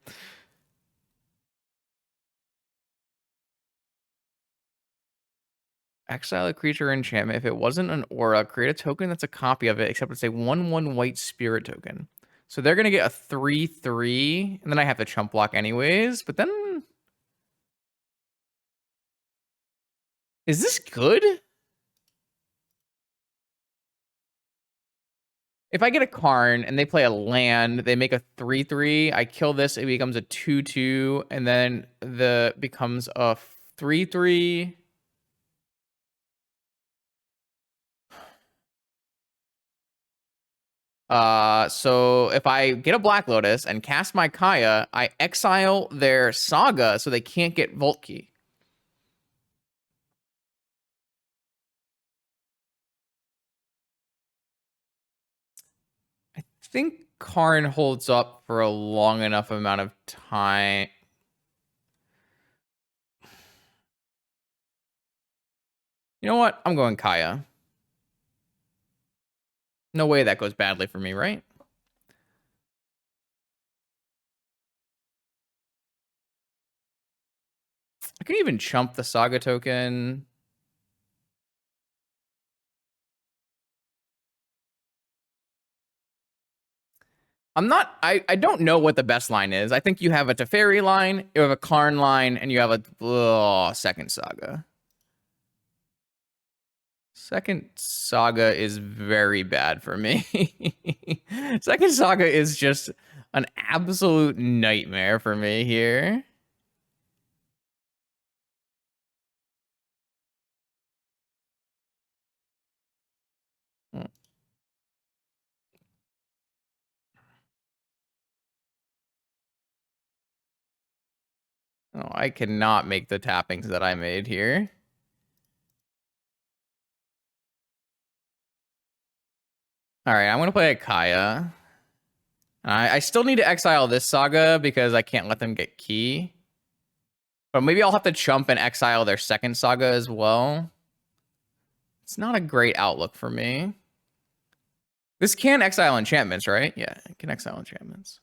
Exile a creature enchantment. If it wasn't an aura, create a token that's a copy of it, except it's a 1/1 white spirit token. So they're going to get a 3/3, and then I have to chump block anyways. But then... Is this good? If I get a Karn and they play a land, they make a 3/3, I kill this, it becomes a 2/2, and then the becomes a 3/3. So if I get a Black Lotus and cast my Kaya, I exile their Saga so they can't get Vault Key. I think Karn holds up for a long enough amount of time. You know what? I'm going Kaya. No way that goes badly for me, right? I can even chump the Saga token. I don't know what the best line is. I think you have a Teferi line, you have a Karn line, and you have a second Saga. Second Saga is very bad for me. Second Saga is just an absolute nightmare for me here. Oh, I cannot make the tappings that I made here. All right, I'm going to play a Kaya. I still need to exile this Saga because I can't let them get key. But maybe I'll have to chump and exile their second Saga as well. It's not a great outlook for me. This can exile enchantments, right? Yeah, it can exile enchantments.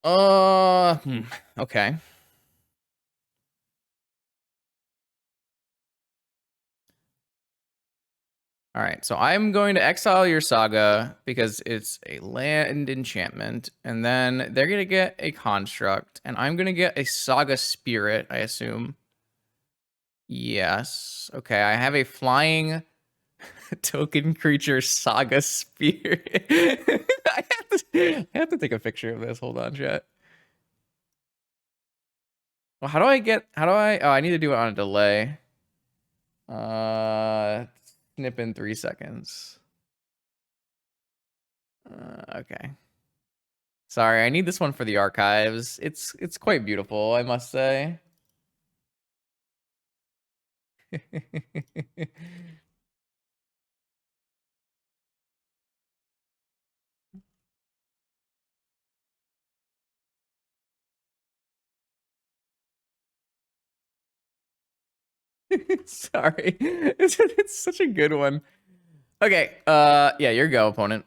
Okay. All right, so I'm going to exile your Saga because it's a land enchantment, and then they're going to get a construct, and I'm going to get a Saga Spirit, I assume. Yes. Okay, I have a flying token creature Saga Spirit. I have to take a picture of this. Hold on, chat. Well, how do I, oh, I need to do it on a delay. Snip in 3 seconds. Okay. Sorry, I need this one for the archives. It's quite beautiful, I must say. Sorry. It's such a good one. Okay, yeah, your go, opponent.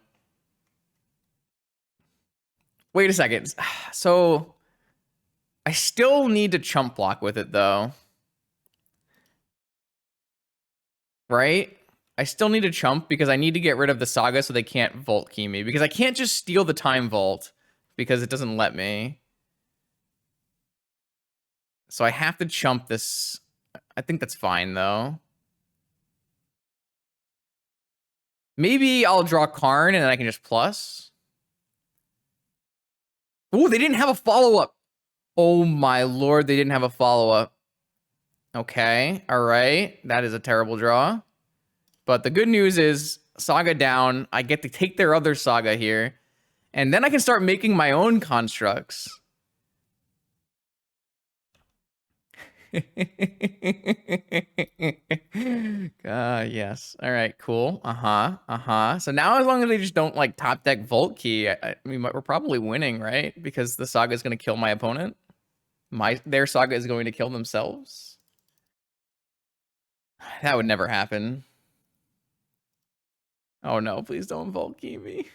Wait a second. So I still need to chump block with it though. Right? I still need to chump because I need to get rid of the Saga so they can't vault key me. Because I can't just steal the time vault because it doesn't let me. So I have to chump this. I think that's fine though. Maybe I'll draw Karn and then I can just plus. Oh, they didn't have a follow-up. Oh my lord, they didn't have a follow-up. Okay, all right. That is a terrible draw. But the good news is Saga down. I get to take their other Saga here. And then I can start making my own constructs. Yes. All right, cool. So now as long as they just don't like top deck Vault Key, I mean, we're probably winning, right? Because the Saga is going to kill my opponent. Their Saga is going to kill themselves. That would never happen. Oh no, please don't Vault Key me.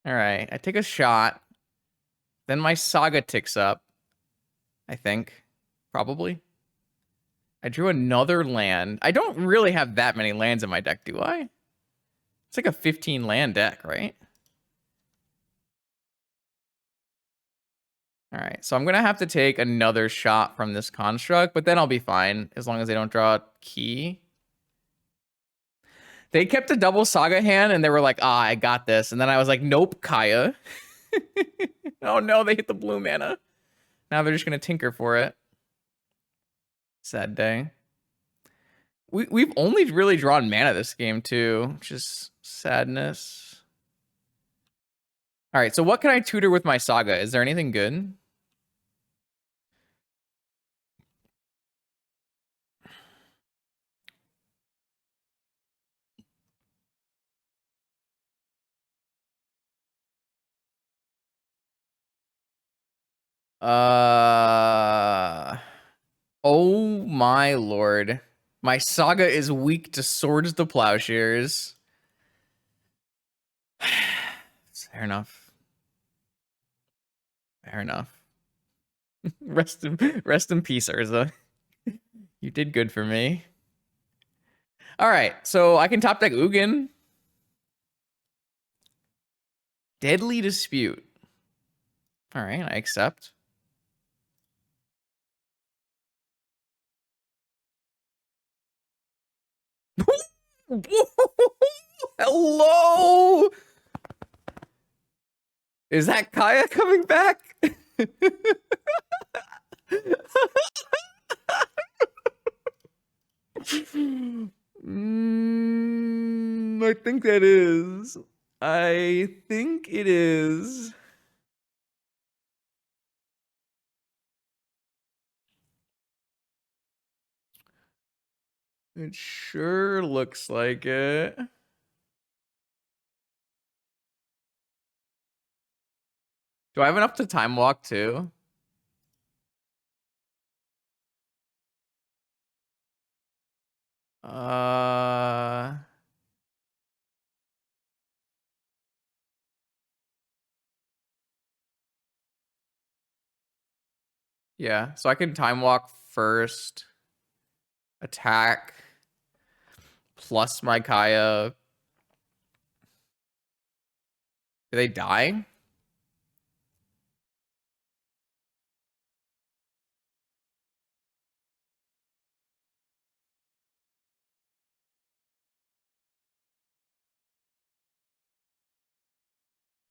All right, I take a shot. Then my Saga ticks up. I think. Probably. I drew another land. I don't really have that many lands in my deck, do I? It's like a 15 land deck, right? All right, so I'm going to have to take another shot from this construct, but then I'll be fine as long as they don't draw a key. They kept a double Saga hand, and they were like, I got this. And then I was like, nope, Kaya. Oh, no, they hit the blue mana. Now they're just going to tinker for it. Sad day. We've only really drawn mana this game, too, which is sadness. All right, so what can I tutor with my Saga? Is there anything good? Oh my lord. My Saga is weak to Swords to Plowshares. Fair enough. Fair enough. Rest in peace, Urza. You did good for me. All right, so I can top deck Ugin. Deadly Dispute. All right, I accept. Hello? Is that Kaya coming back? I think that is. I think it is. It sure looks like it. Do I have enough to time walk too? Uh, yeah. So I can time walk first, attack, plus my Kaya. Do they die?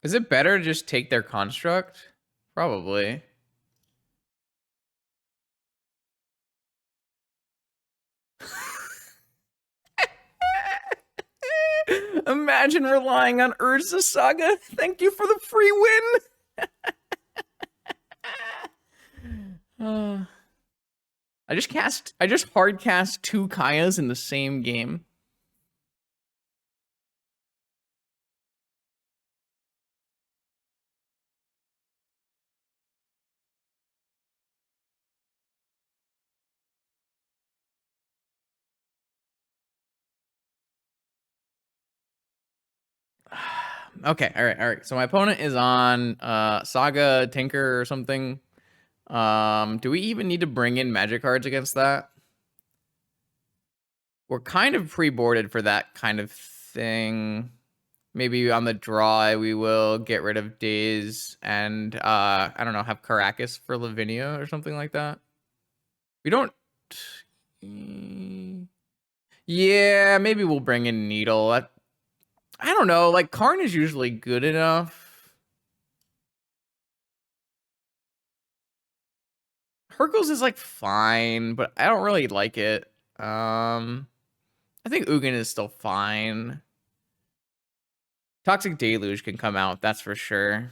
Is it better to just take their construct? Probably. Imagine relying on Urza Saga. Thank you for the free win. I just hard cast 2 Kayas in the same game. Okay, all right. So my opponent is on Saga, Tinker, or something. Do we even need to bring in magic cards against that? We're kind of pre-boarded for that kind of thing. Maybe on the draw we will get rid of Daze and I don't know, have Caracas for Lavinia or something like that. We don't. Yeah, maybe we'll bring in Needle. I don't know. Like Karn is usually good enough. Hercules is like fine, but I don't really like it. I think Ugin is still fine. Toxic Deluge can come out, that's for sure.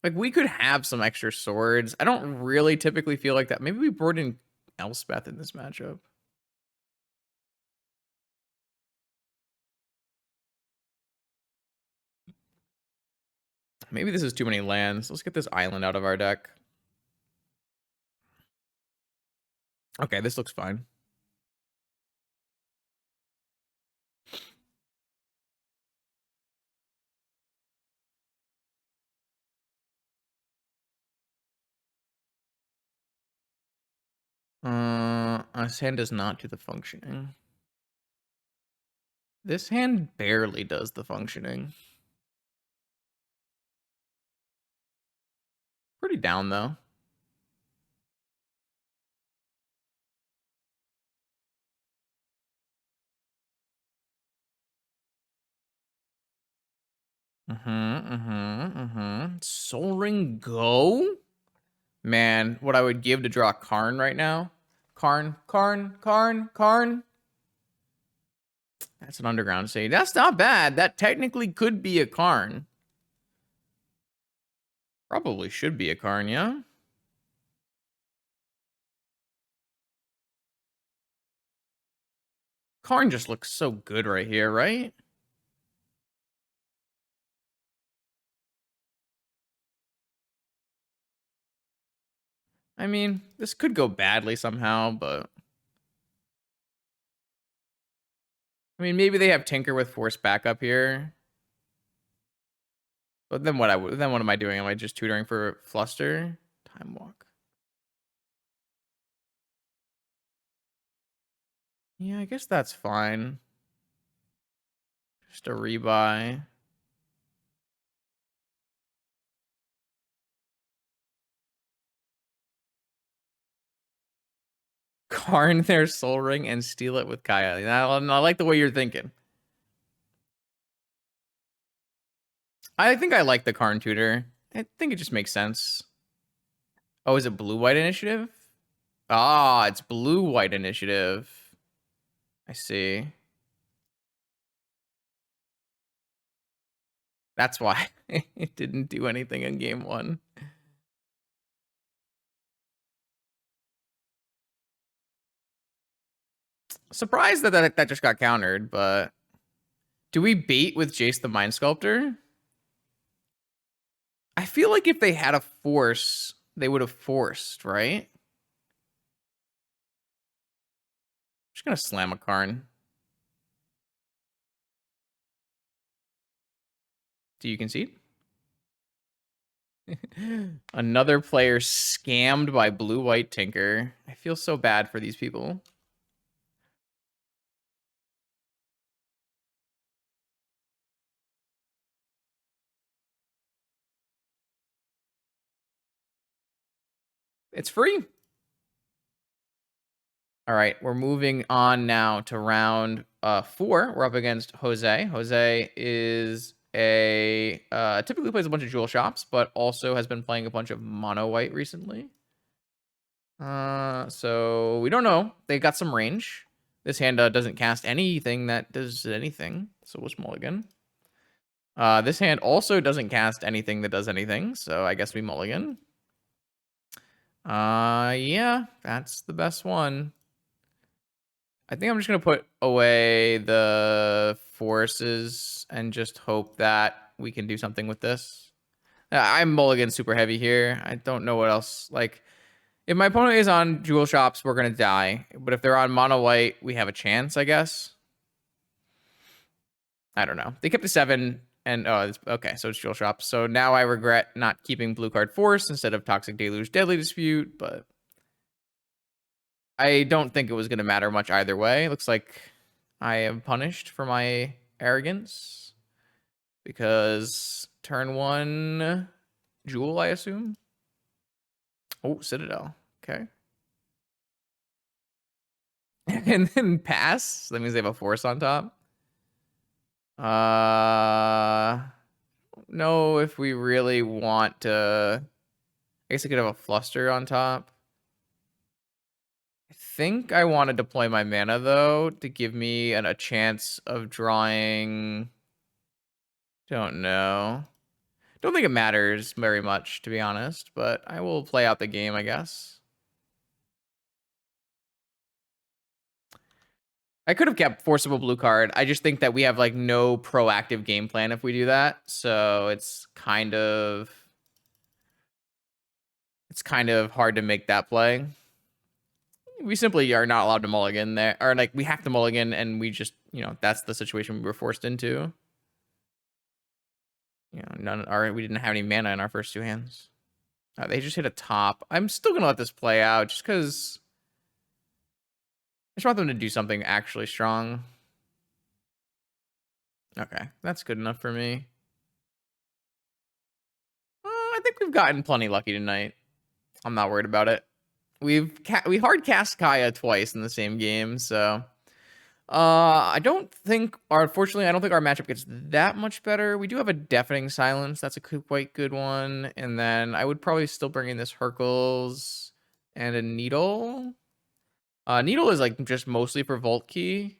Like we could have some extra swords. I don't really typically feel like that. Maybe we brought in Elspeth in this matchup. Maybe this is too many lands. Let's get this island out of our deck. Okay, this looks fine. This hand does not do the functioning. This hand barely does the functioning. Pretty down, though. Soul Ring go? Man, what I would give to draw Karn right now. Karn. That's an underground stage. That's not bad. That technically could be a Karn. Probably should be a Karn, yeah? Karn just looks so good right here, right? I mean, this could go badly somehow, but... I mean, maybe they have Tinker with Force backup here. But then what am I doing? Am I just tutoring for Fluster? Time Walk. Yeah, I guess that's fine. Just a rebuy. Karn their Soul Ring and steal it with Kaya. I like the way you're thinking. I think I like the Karn tutor. I think it just makes sense. Oh, is it blue-white initiative? Ah, it's blue-white initiative. I see. That's why it didn't do anything in game 1. Surprised that just got countered, but do we bait with Jace the Mind Sculptor? I feel like if they had a force, they would have forced, right? Just gonna slam a Karn. Do you concede? Another player scammed by blue-white Tinker. I feel so bad for these people. It's free. All right, we're moving on now to round 4. We're up against Jose. Jose is typically plays a bunch of jewel shops, but also has been playing a bunch of mono white recently. So we don't know. They got some range. This hand doesn't cast anything that does anything, so we'll mulligan. This hand also doesn't cast anything that does anything, so I guess we mulligan. Yeah, that's the best one. I think I'm just gonna put away the forces and just hope that we can do something with this. I'm mulligan super heavy here. I don't know what else. Like, if my opponent is on jewel shops, we're gonna die. But if they're on mono white, we have a chance, I guess. I don't know. They kept the 7, and okay, so it's jewel shops. So now I regret not keeping blue card force instead of toxic deluge, deadly dispute. But I don't think it was gonna matter much either way. Looks like I am punished for my arrogance because turn 1 jewel, I assume. Oh, Citadel. Okay. And then pass. So that means they have a force on top. Know if we really want to. I guess I could have a fluster on top. I think I want to deploy my mana though to give me a chance of drawing. Don't know. Don't think it matters very much, to be honest, but I will play out the game, I guess. I could have kept forcible blue card. I just think that we have like no proactive game plan if we do that. So it's kind of hard to make that play. We simply are not allowed to mulligan there, or like we have to mulligan, and we just, that's the situation we were forced into. We didn't have any mana in our first 2 hands. They just hit a top. I'm still gonna let this play out just because I just want them to do something actually strong. Okay, that's good enough for me. I think we've gotten plenty lucky tonight. I'm not worried about it. We hard cast Kaya twice in the same game, so unfortunately, I don't think our matchup gets that much better. We do have a Deafening Silence. That's a quite good one. And then I would probably still bring in this Hercules and a Needle. Needle is like just mostly for Vault Key.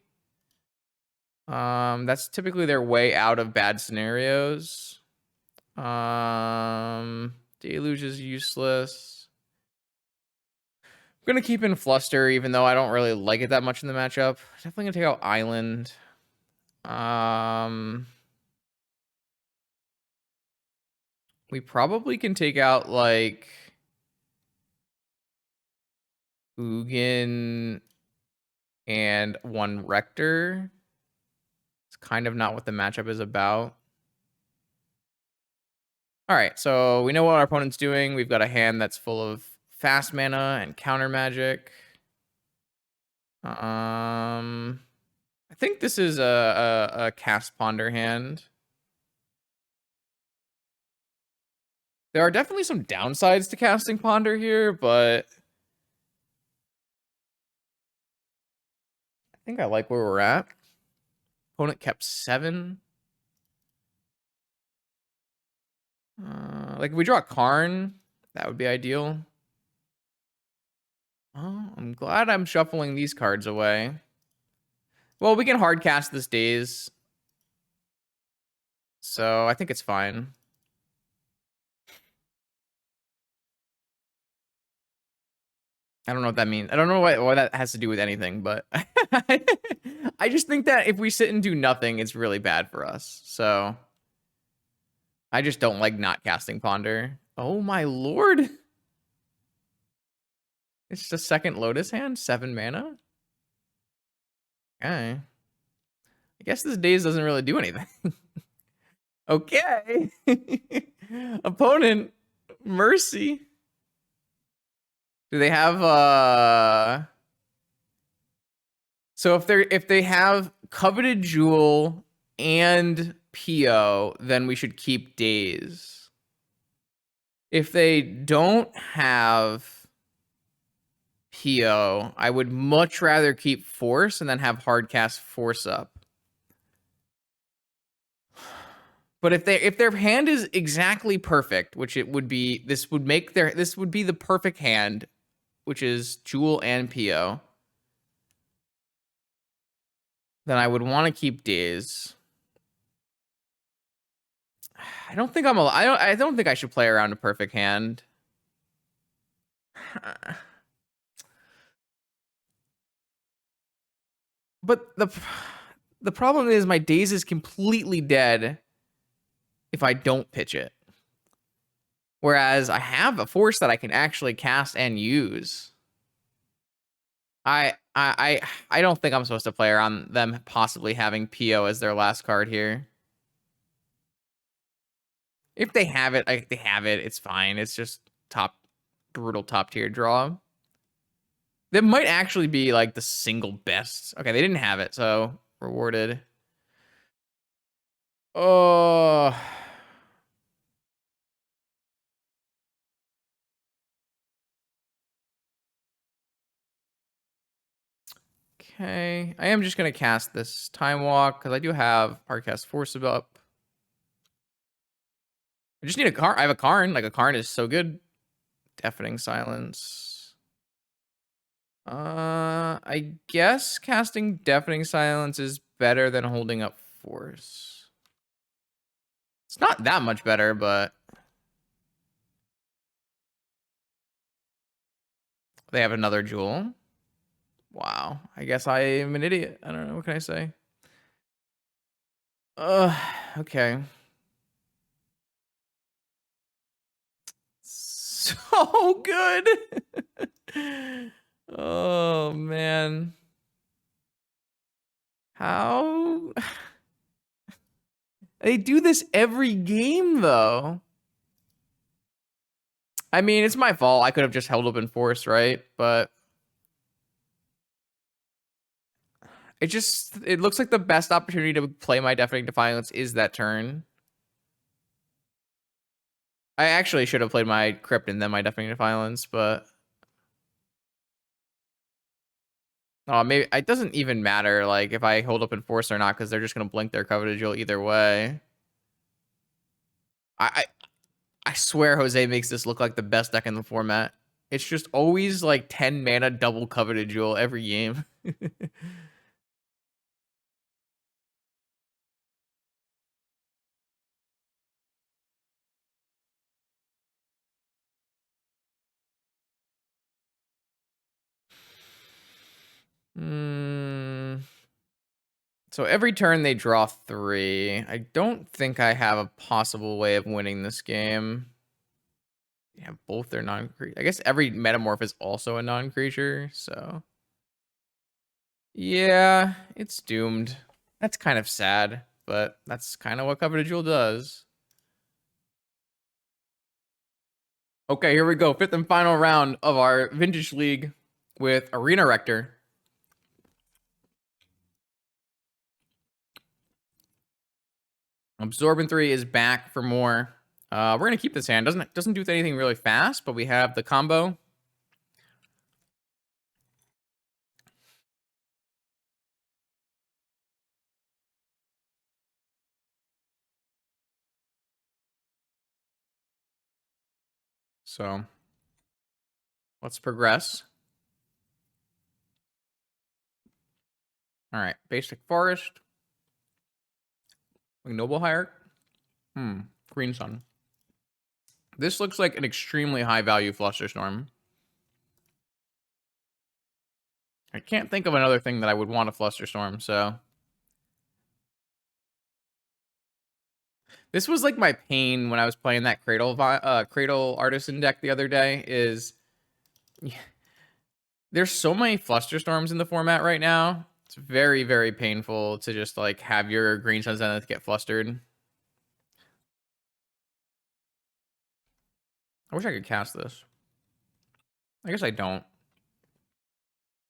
That's typically their way out of bad scenarios. Deluge is useless. I'm gonna keep in Fluster, even though I don't really like it that much in the matchup. Definitely gonna take out Island. We probably can take out like Ugin and 1 Rector. It's kind of not what the matchup is about. All right, so we know what our opponent's doing. We've got a hand that's full of fast mana and counter magic. I think this is a cast ponder hand. There are definitely some downsides to casting ponder here, but I think I like where we're at. Opponent kept 7. Like if we draw a Karn, that would be ideal. Oh, I'm glad I'm shuffling these cards away. Well, we can hard cast this Daze, so I think it's fine. I don't know what that means. I don't know what that has to do with anything, but I just think that if we sit and do nothing, it's really bad for us. So I just don't like not casting Ponder. Oh my lord. It's just a second Lotus hand, 7 mana. Okay. I guess this Daze doesn't really do anything. Okay. Opponent, mercy. Do they have so if they have Coveted Jewel and PO, then we should keep Daze. If they don't have PO, I would much rather keep Force and then have Hardcast Force up. But if their hand is exactly perfect, which it would be, this would be the perfect hand, which is Jewel and PO. Then I would want to keep Daze. I don't think I don't think I should play around a perfect hand. But the problem is my Daze is completely dead if I don't pitch it. Whereas I have a Force that I can actually cast and use. I don't think I'm supposed to play around them possibly having PO as their last card here. If they have it, they have it. It's fine. It's just brutal top tier draw. That might actually be like the single best. Okay, they didn't have it, so rewarded. Oh. Okay, I am just gonna cast this Time Walk because I do have Hardcast Force up. I just need a Karn. I have a Karn. Like a Karn is so good. Deafening Silence. I guess casting Deafening Silence is better than holding up Force. It's not that much better, but they have another Jewel. Wow. I guess I am an idiot. I don't know. What can I say? Okay. So good. Oh, man. How? They do this every game, though. I mean, it's my fault. I could have just held up in Force, right? But it looks like the best opportunity to play my Deafening Defiance is that turn. I actually should have played my Crypt and then my Deafening Defiance, but oh, maybe it doesn't even matter like if I hold up in Force or not because they're just gonna blink their Coveted Jewel either way. I swear Jose makes this look like the best deck in the format. It's just always like 10 mana double Coveted Jewel every game. So every turn they draw 3. I don't think I have a possible way of winning this game. Yeah, both their non-creature. I guess every Metamorph is also a non-creature, so yeah, it's doomed. That's kind of sad, but that's kind of what Coveted Jewel does. Okay, here we go. Fifth and final round of our Vintage League with Arena Rector. Absorbent 3 is back for more. We're gonna keep this hand. Doesn't do anything really fast, but we have the combo. So let's progress. All right, basic forest. Noble Hierarch. Green Sun. This looks like an extremely high value Flusterstorm. I can't think of another thing that I would want a Flusterstorm, so. This was like my pain when I was playing that Cradle Artisan deck the other day is there's so many Flusterstorms in the format right now. It's very, very painful to just like have your Green Sun Zenith get flustered. I wish I could cast this. I guess I don't.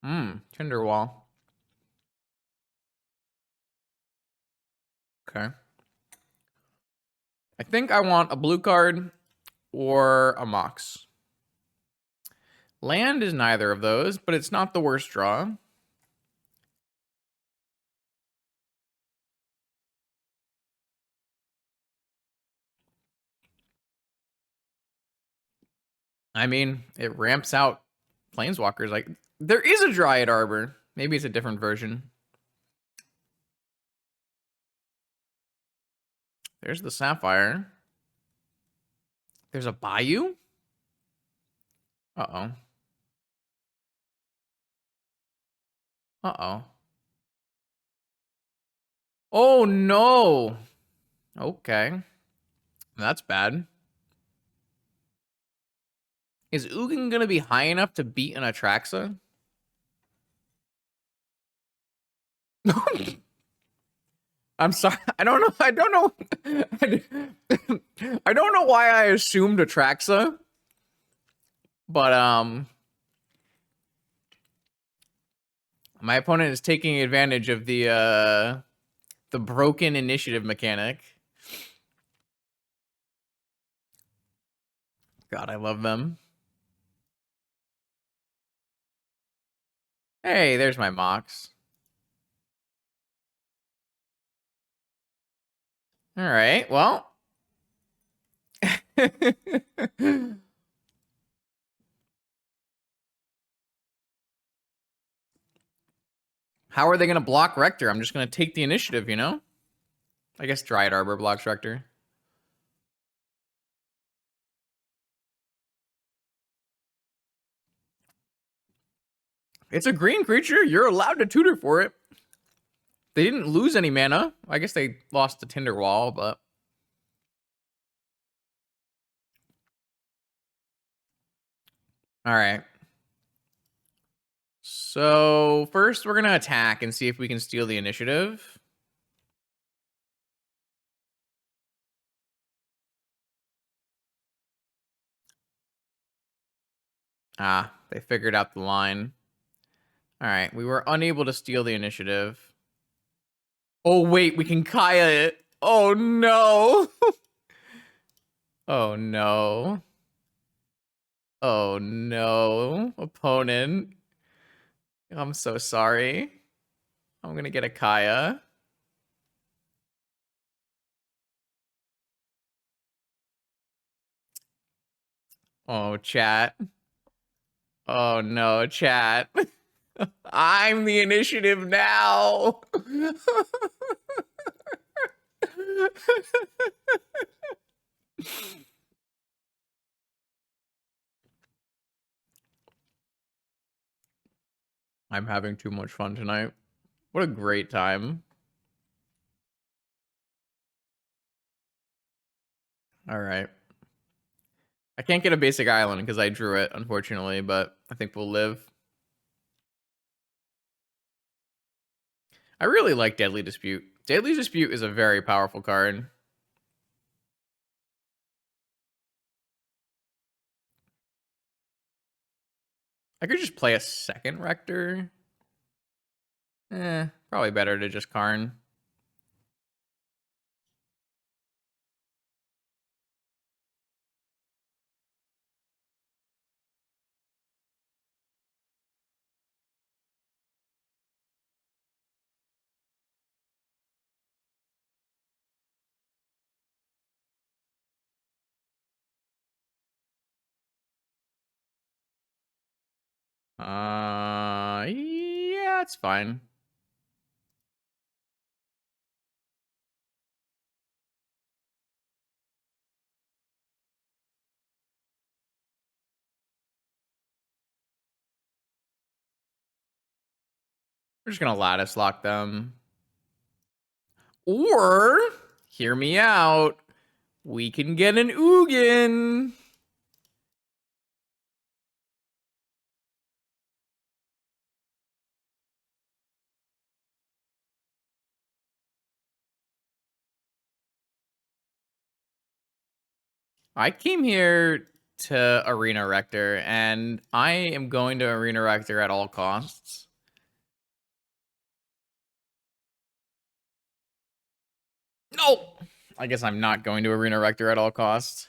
Tinderwall. Okay. I think I want a blue card or a Mox. Land is neither of those, but it's not the worst draw. I mean, it ramps out Planeswalkers. Like, there is a Dryad Arbor. Maybe it's a different version. There's the Sapphire. There's a Bayou? Uh-oh. Uh-oh. Oh, no. Okay. That's bad. Is Ugin going to be high enough to beat an Atraxa? I'm sorry. I don't know. I don't know. I don't know why I assumed Atraxa. But, my opponent is taking advantage of the broken initiative mechanic. God, I love them. Hey, there's my Mox. All right, well. How are they going to block Rector? I'm just going to take the initiative, you know? I guess Dryad Arbor blocks Rector. It's a green creature. You're allowed to tutor for it. They didn't lose any mana. I guess they lost the Tinderwall, but... All right. So first we're going to attack and see if we can steal the initiative. Ah, they figured out the line. All right, we were unable to steal the initiative. Oh, wait, we can Kaya it. Oh, no. Oh, no. Oh, no. Opponent. I'm so sorry. I'm going to get a Kaya. Oh, chat. Oh, no, chat. I'm the initiative now. I'm having too much fun tonight. What a great time. All right. I can't get a basic island because I drew it, unfortunately, but I think we'll live. I really like Deadly Dispute. Deadly Dispute is a very powerful card. I could just play a second Rector. Probably better to just Karn. Yeah, it's fine. We're just gonna lattice lock them. Or, hear me out, we can get an Ugin. I came here to Arena Rector, and I am going to Arena Rector at all costs. No! I guess I'm not going to Arena Rector at all costs.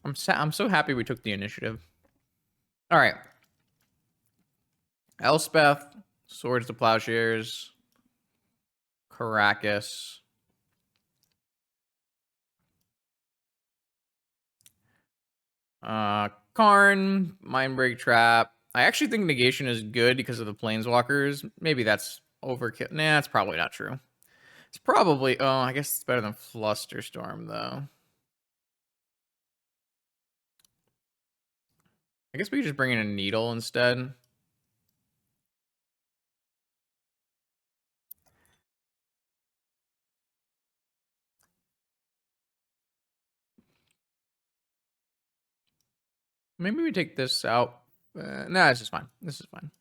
I'm so happy we took the initiative. All right. Elspeth, Swords to Plowshares, Caracas. Karn, Mindbreak Trap. I actually think Negation is good because of the Planeswalkers. Maybe that's overkill. Nah, it's probably not true. It's probably... Oh, I guess it's better than Flusterstorm, though. I guess we could just bring in a Needle instead. Maybe we take this out. Nah, this is fine. This is fine.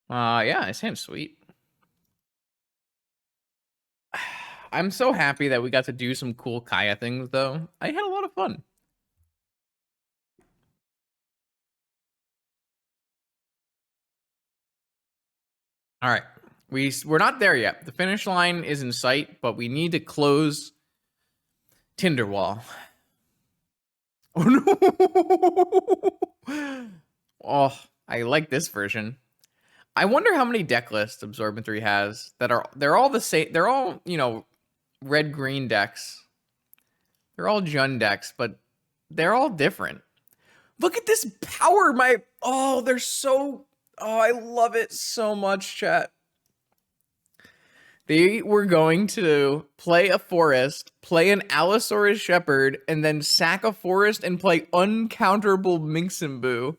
Yeah, his hand's sweet. I'm so happy that we got to do some cool Kaya things, though. I had a lot of fun. All right. We're not there yet. The finish line is in sight, but we need to close Tinderwall. Oh no! Oh, I like this version. I wonder how many deck lists Absorbent 3 has that they're all the same. They're all, red green decks. They're all Jund decks, but they're all different. Look at this power, they're so I love it so much, chat. They were going to play a forest, play an Allosaurus Shepherd, and then sack a forest and play uncounterable Minximbu.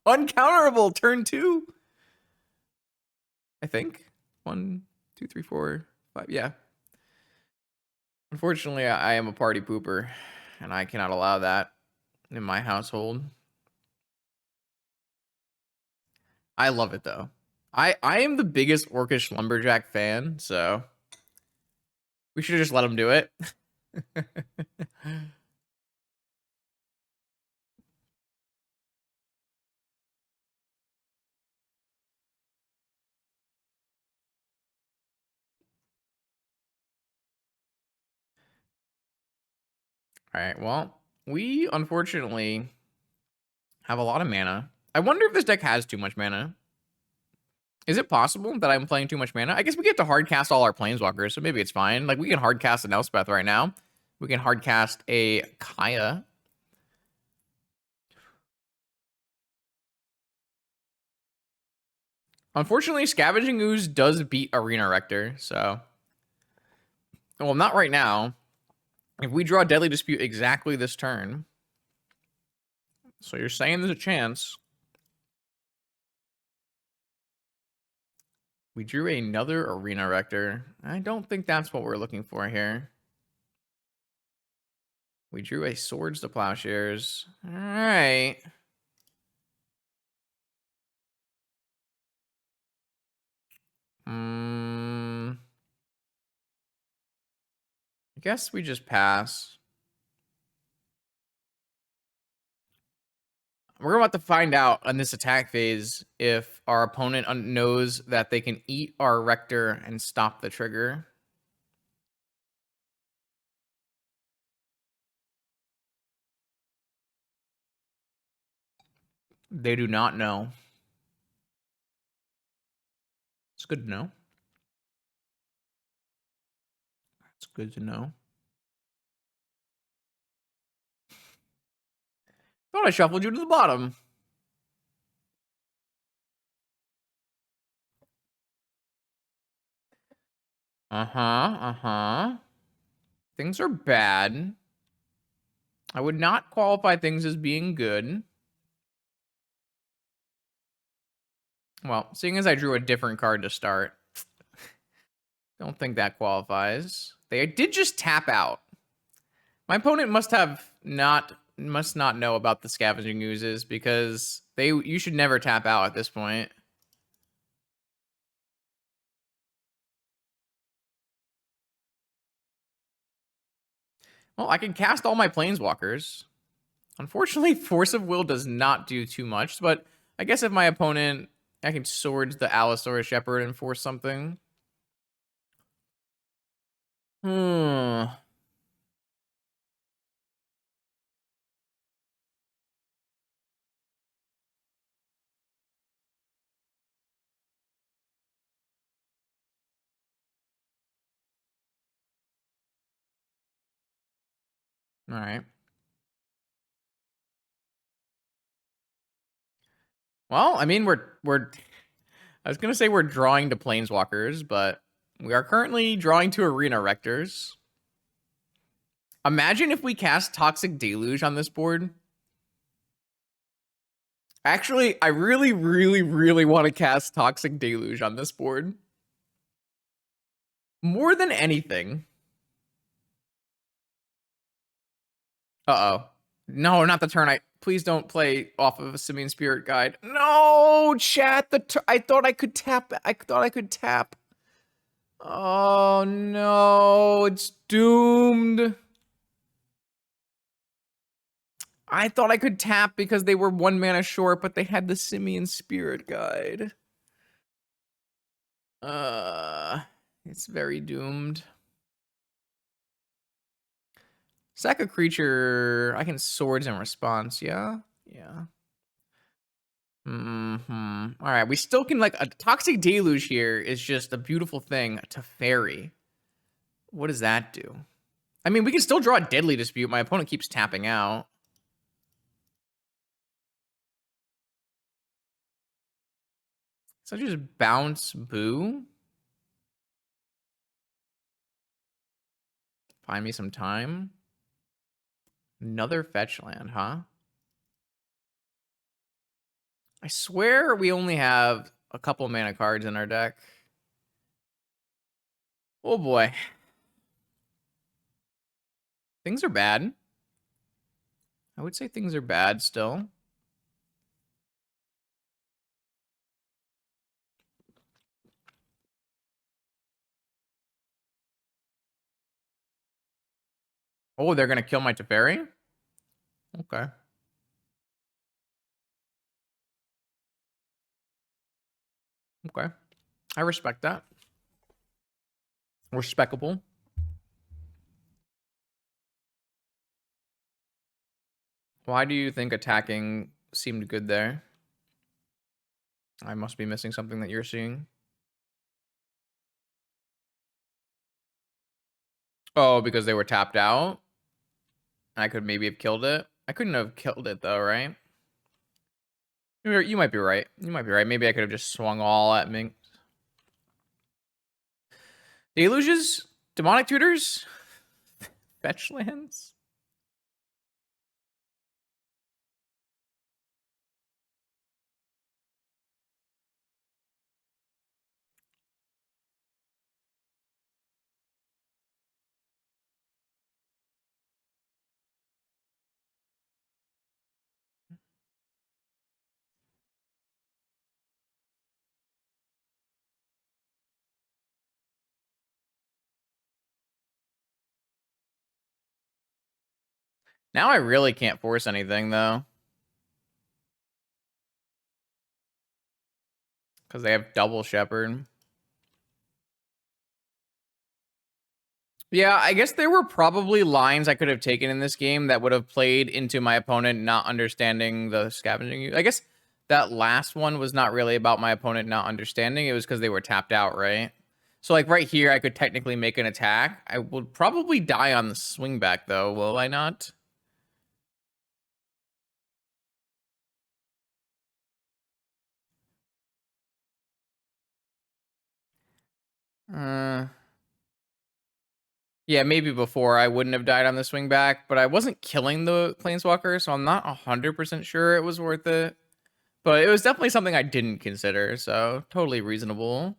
Uncounterable turn 2. I think. 1, 2, 3, 4, 5. Yeah. Unfortunately, I am a party pooper, and I cannot allow that in my household. I love it though. I am the biggest Orcish Lumberjack fan, so we should just let him do it. All right, well, we unfortunately have a lot of mana. I wonder if this deck has too much mana. Is it possible that I'm playing too much mana? I guess we get to hardcast all our Planeswalkers, so maybe it's fine. Like, we can hardcast an Elspeth right now. We can hardcast a Kaya. Unfortunately, Scavenging Ooze does beat Arena Rector, so... Well, not right now. If we draw Deadly Dispute exactly this turn... So you're saying there's a chance... We drew another Arena Rector. I don't think that's what we're looking for here. We drew a Swords to Plowshares. All right. I guess we just pass. We're about to find out on this attack phase if our opponent knows that they can eat our Rector and stop the trigger. They do not know. It's good to know. It's good to know. Thought I shuffled you to the bottom. Things are bad. I would not qualify things as being good. Well, seeing as I drew a different card to start, don't think that qualifies. They did just tap out. My opponent must not know about the Scavenging Oozes because you should never tap out at this point. Well, I can cast all my Planeswalkers. Unfortunately, Force of Will does not do too much, but I guess if my opponent, I can Swords the Allosaurus Shepherd and force something. All right. Well, I mean, I was gonna say we're drawing to Planeswalkers, but we are currently drawing to Arena Rectors. Imagine if we cast Toxic Deluge on this board. Actually, I really, really, really want to cast Toxic Deluge on this board. More than anything. Uh-oh. No, not the turn. Please don't play off of a Simian Spirit Guide. No, chat. I thought I could tap. I thought I could tap. Oh no, it's doomed. I thought I could tap because they were 1 mana short, but they had the Simian Spirit Guide. It's very doomed. Sack a creature. I can Swords in response. Yeah. Yeah. All right. We still can a Toxic Deluge here is just a beautiful thing to fairy. What does that do? I mean, we can still draw a Deadly Dispute. My opponent keeps tapping out. So I just bounce Boo. Find me some time. Another fetch land, huh? I swear we only have a couple mana cards in our deck. Oh boy. Things are bad. I would say things are bad still. Oh, they're going to kill my Teferi? Okay. Okay. I respect that. Respectable. Why do you think attacking seemed good there? I must be missing something that you're seeing. Oh, because they were tapped out? I could maybe have killed it. I couldn't have killed it though, right? You might be right. You might be right. Maybe I could have just swung all at me. Deluges? Demonic Tutors? Fetch lands? Now I really can't force anything, though. Because they have double Shepherd. Yeah, I guess there were probably lines I could have taken in this game that would have played into my opponent not understanding the scavenging. I guess that last one was not really about my opponent not understanding. It was because they were tapped out, right? So, like, right here, I could technically make an attack. I would probably die on the swing back, though. Will I not? Uh, yeah, maybe before I wouldn't have died on the swing back, but I wasn't killing the Planeswalker, so I'm not 100% sure it was worth it. But it was definitely something I didn't consider, so totally reasonable.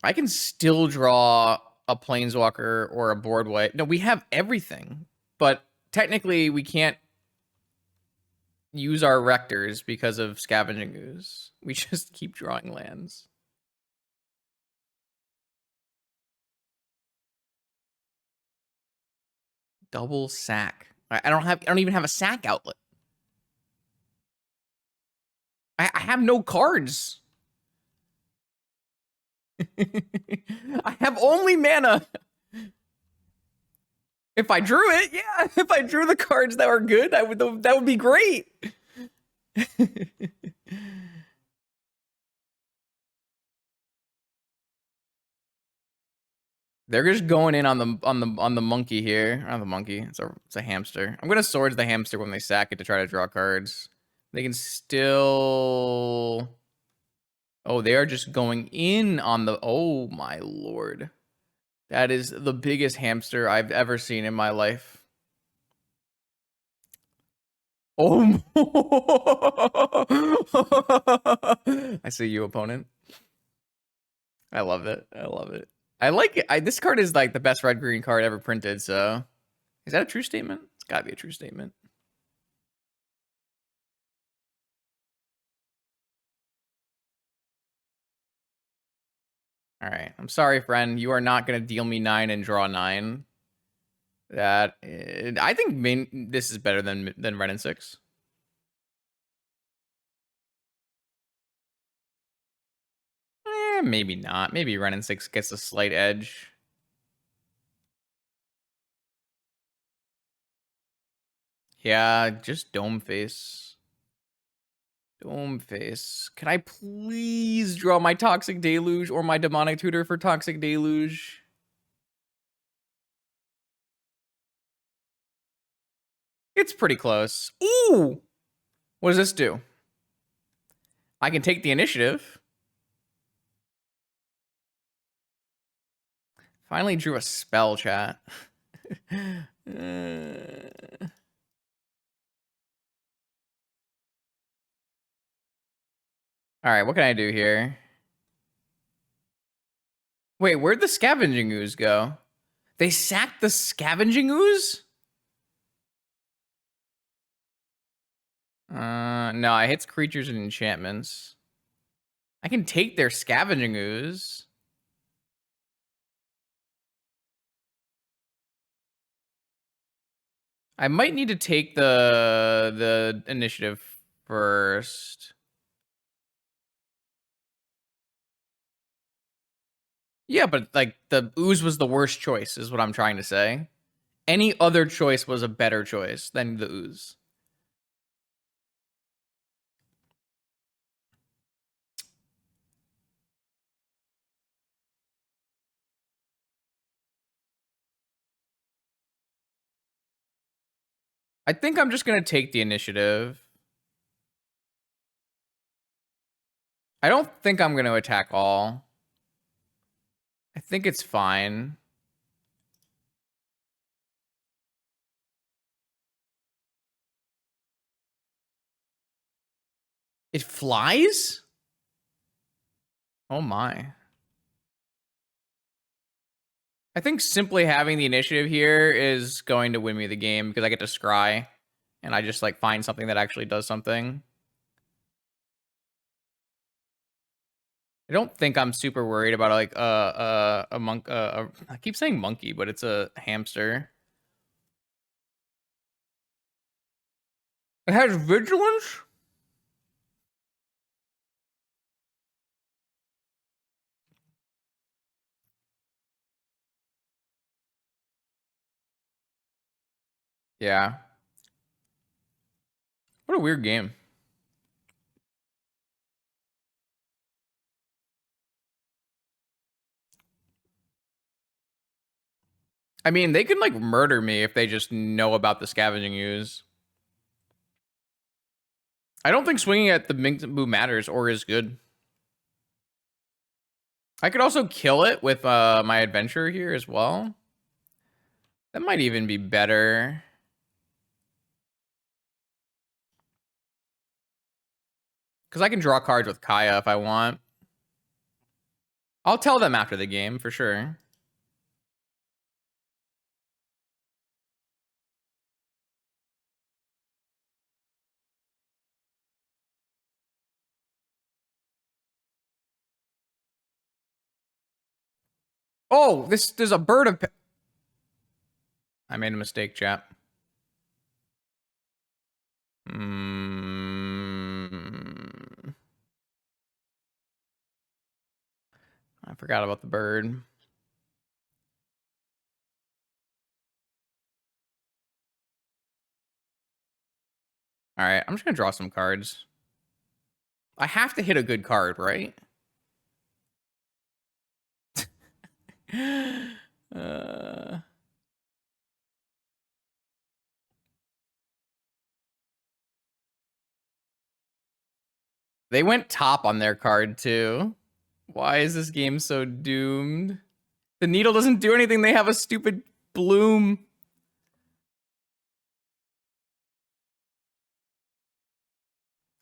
I can still draw a Planeswalker or a board wipe. No, we have everything, but technically we can't use our Rectors because of Scavenging Ooze. We just keep drawing lands. Double sack. I don't even have a sack outlet. I have no cards. I have only mana. If I drew it, yeah. If I drew the cards that were good, that would be great. They're just going in on the monkey here. Not the monkey. It's a hamster. I'm gonna swords the hamster when they sack it to try to draw cards. They can still. Oh, they are just going in on the. Oh my lord, that is the biggest hamster I've ever seen in my life. Oh, I see you, opponent. I love it. I love it. I like it. This card is like the best red green card ever printed. So, is that a true statement? It's gotta be a true statement. All right. I'm sorry, friend. You are not gonna deal me 9 and draw 9. I think this is better than red and 6. Maybe not. Maybe red and 6 gets a slight edge. Yeah, just dome face. Dome face. Can I please draw my Toxic Deluge or my Demonic Tutor for Toxic Deluge? It's pretty close. Ooh! What does this do? I can take the initiative. Finally drew a spell, chat. All right, what can I do here? Wait, where'd the Scavenging Ooze go? They sacked the Scavenging Ooze? No, it hits creatures and enchantments. I can take their Scavenging Ooze. I might need to take the initiative first. Yeah, but like the ooze was the worst choice, is what I'm trying to say. Any other choice was a better choice than the ooze. I think I'm just gonna take the initiative. I don't think I'm gonna attack all. I think it's fine. It flies? Oh my. I think simply having the initiative here is going to win me the game because I get to scry and I just like find something that actually does something. I don't think I'm super worried about like a monk. I keep saying monkey, but it's a hamster. It has vigilance? Yeah. What a weird game. I mean, they can like murder me if they just know about the scavenging use. I don't think swinging at the Mingbu matters or is good. I could also kill it with my adventure here as well. That might even be better. Because I can draw cards with Kaya if I want. I'll tell them after the game for sure. Oh, there's a bird of... I made a mistake, chat. I forgot about the bird. All right, I'm just going to draw some cards. I have to hit a good card, right? uh... They went top on their card, too. Why is this game so doomed? The needle doesn't do anything. They have a stupid bloom.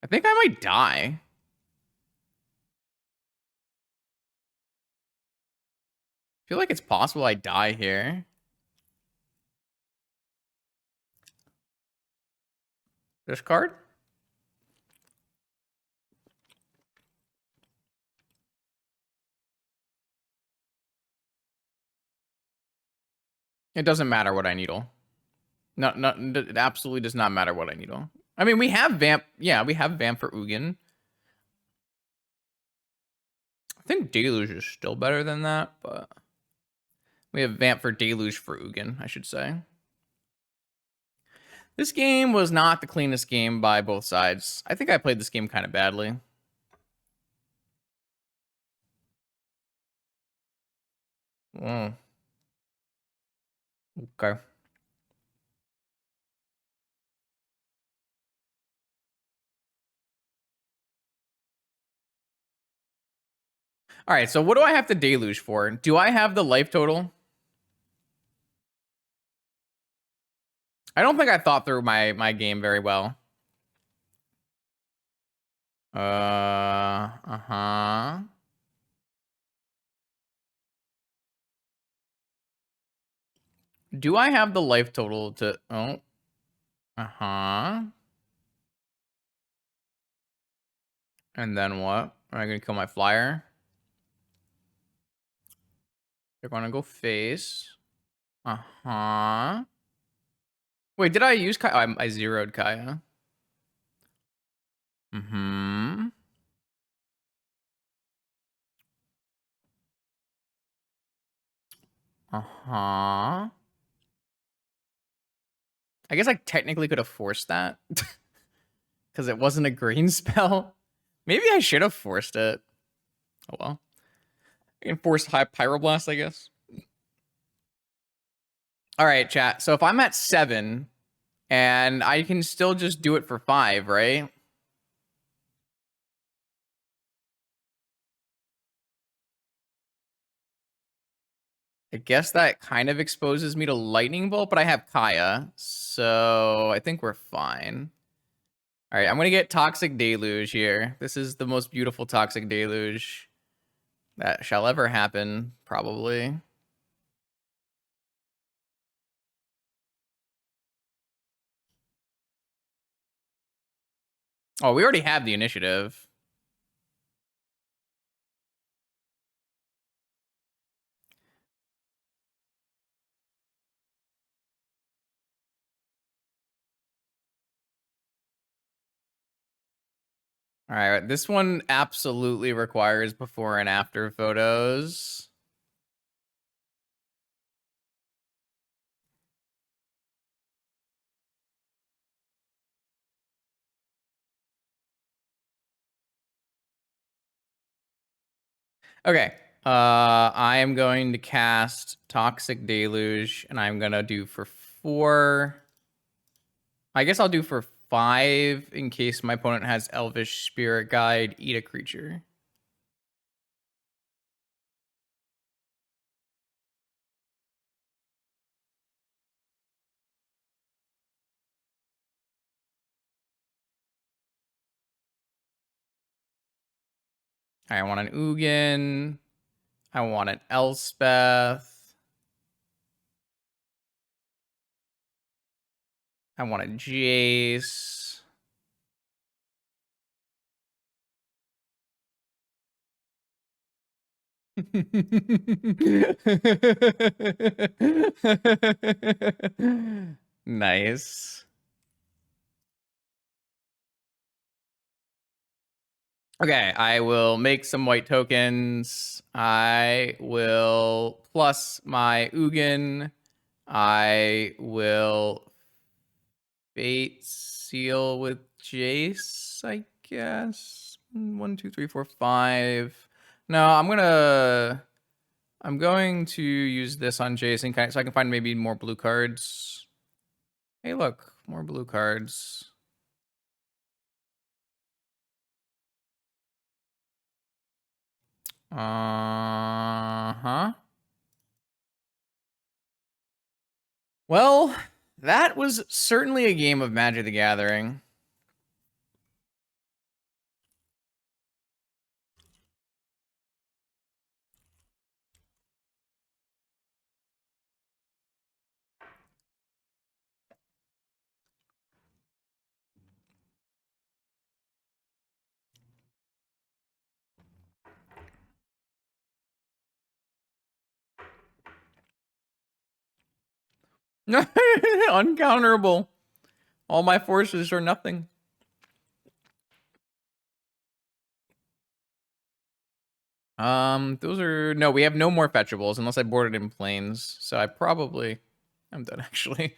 I think I might die. I feel like it's possible I die here. This card? It doesn't matter what I needle. No, it absolutely does not matter what I needle. I mean, we have Vamp. Yeah, we have Vamp for Ugin. I think Deluge is still better than that, but we have Vamp for Deluge for Ugin, I should say. This game was not the cleanest game by both sides. I think I played this game kind of badly. Mm. Okay. All right, so what do I have to Deluge for? Do I have the life total? I don't think I thought through my game very well. Uh-huh. Do I have the life total to... Oh. Uh-huh. And then what? Am I going to kill my flyer? They're going to go face. Uh-huh. Wait, did I use Kaya? Oh, I zeroed Kaya. Mm-hmm. Uh-huh. I guess I technically could have forced that. Because it wasn't a green spell. Maybe I should have forced it. Oh well. I can force high Pyroblast, I guess. All right, chat. So if I'm at 7, and I can still just do it for 5, right? I guess that kind of exposes me to Lightning Bolt, but I have Kaya, so I think we're fine. All right, I'm going to get Toxic Deluge here. This is the most beautiful Toxic Deluge that shall ever happen, probably. Oh, we already have the initiative. All right, this one absolutely requires before and after photos. Okay. I am going to cast Toxic Deluge, and I'm gonna do for 4. I guess I'll do for 5 in case my opponent has Elvish Spirit Guide, eat a creature. I want an Ugin. I want an Elspeth. I want a Jace. Nice. Okay, I will make some white tokens. I will plus my Ugin. I will Fate Seal with Jace, I guess. 1, 2, 3, 4, 5. No, I'm going to use this on Jace so I can find maybe more blue cards. Hey, look, more blue cards. Uh-huh. Well, that was certainly a game of Magic the Gathering. Uncounterable. All my forces are nothing. Those are no. We have no more fetchables unless I boarded in planes. So I'm done actually.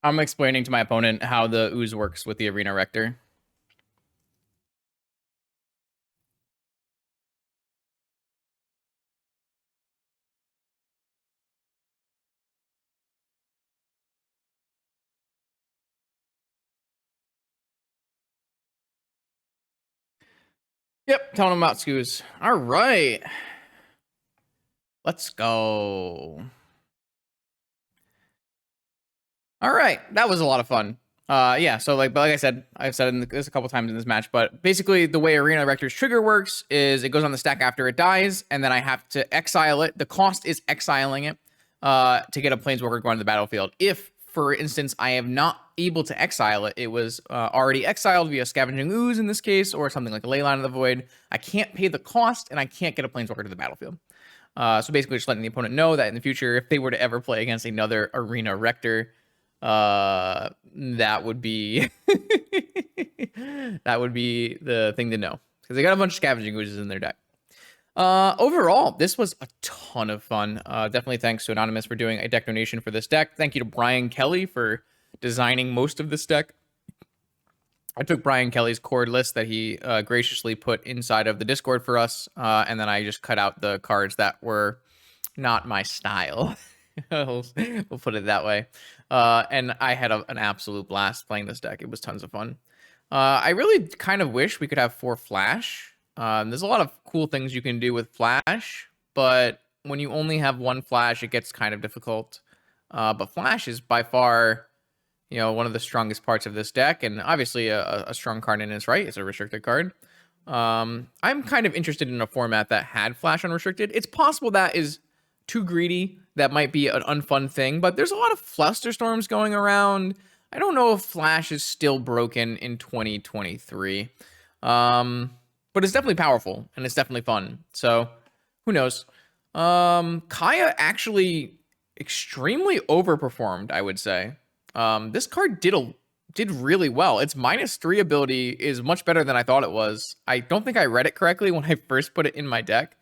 I'm explaining to my opponent how the ooze works with the Arena Rector. Yep, telling him about Scoos. All right. Let's go. All right, that was a lot of fun. Yeah, so like I said, I've said this a couple times in this match, but basically the way Arena Rector's trigger works is it goes on the stack after it dies, and then I have to exile it. The cost is exiling it to get a Planeswalker going to the battlefield. If, for instance, I am not able to exile it, it was already exiled via Scavenging Ooze in this case, or something like a Leyline of the Void, I can't pay the cost, and I can't get a Planeswalker to the battlefield. So basically just letting the opponent know that in the future, if they were to ever play against another Arena Rector, that would be that would be the thing to know, because they got a bunch of Scavenging Oozes in their deck. Overall, this was a ton of fun. Definitely thanks to Anonymous for doing a deck donation for this deck. Thank you to Brian Kelly for designing most of this deck. I took Brian Kelly's chord list that he graciously put inside of the Discord for us, and then I just cut out the cards that were not my style. we'll put it that way. And I had an absolute blast playing this deck. It was tons of fun. I really kind of wish we could have 4 Flash. There's a lot of cool things you can do with Flash, but when you only have 1 Flash, it gets kind of difficult. But Flash is by far, one of the strongest parts of this deck, and obviously a strong card in its right. It's a restricted card. I'm kind of interested in a format that had Flash unrestricted. It's possible that is too greedy. That might be an unfun thing, but there's a lot of Flusterstorms going around. I don't know if Flash is still broken in 2023. But it's definitely powerful and it's definitely fun. So who knows? Kaya actually extremely overperformed, I would say. This card did really well. Its -3 ability is much better than I thought it was. I don't think I read it correctly when I first put it in my deck.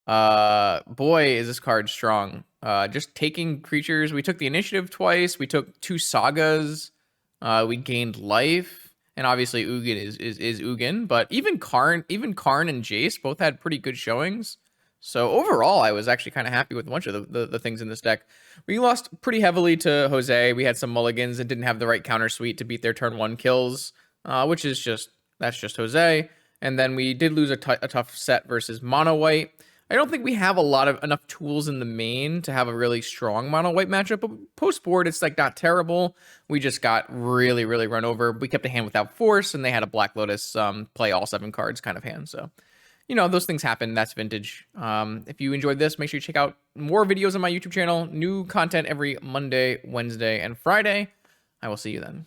Boy, is this card strong. Just taking creatures. We took the initiative twice. We took 2 sagas. We gained life, and obviously Ugin is Ugin. But even Karn and Jace both had pretty good showings. So overall, I was actually kind of happy with a bunch of the things in this deck. We lost pretty heavily to Jose. We had some mulligans and didn't have the right counter suite to beat their turn 1 kills, which is that's just Jose. And then we did lose a tough set versus Mono White. I don't think we have enough tools in the main to have a really strong Mono White matchup, but post board it's like not terrible. We just got really run over. We kept a hand without force, and they had a Black Lotus play all 7 cards kind of hand. So those things happen. That's vintage. If you enjoyed this, make sure you check out more videos on my YouTube channel. New content every Monday, Wednesday, and Friday. I will see you then.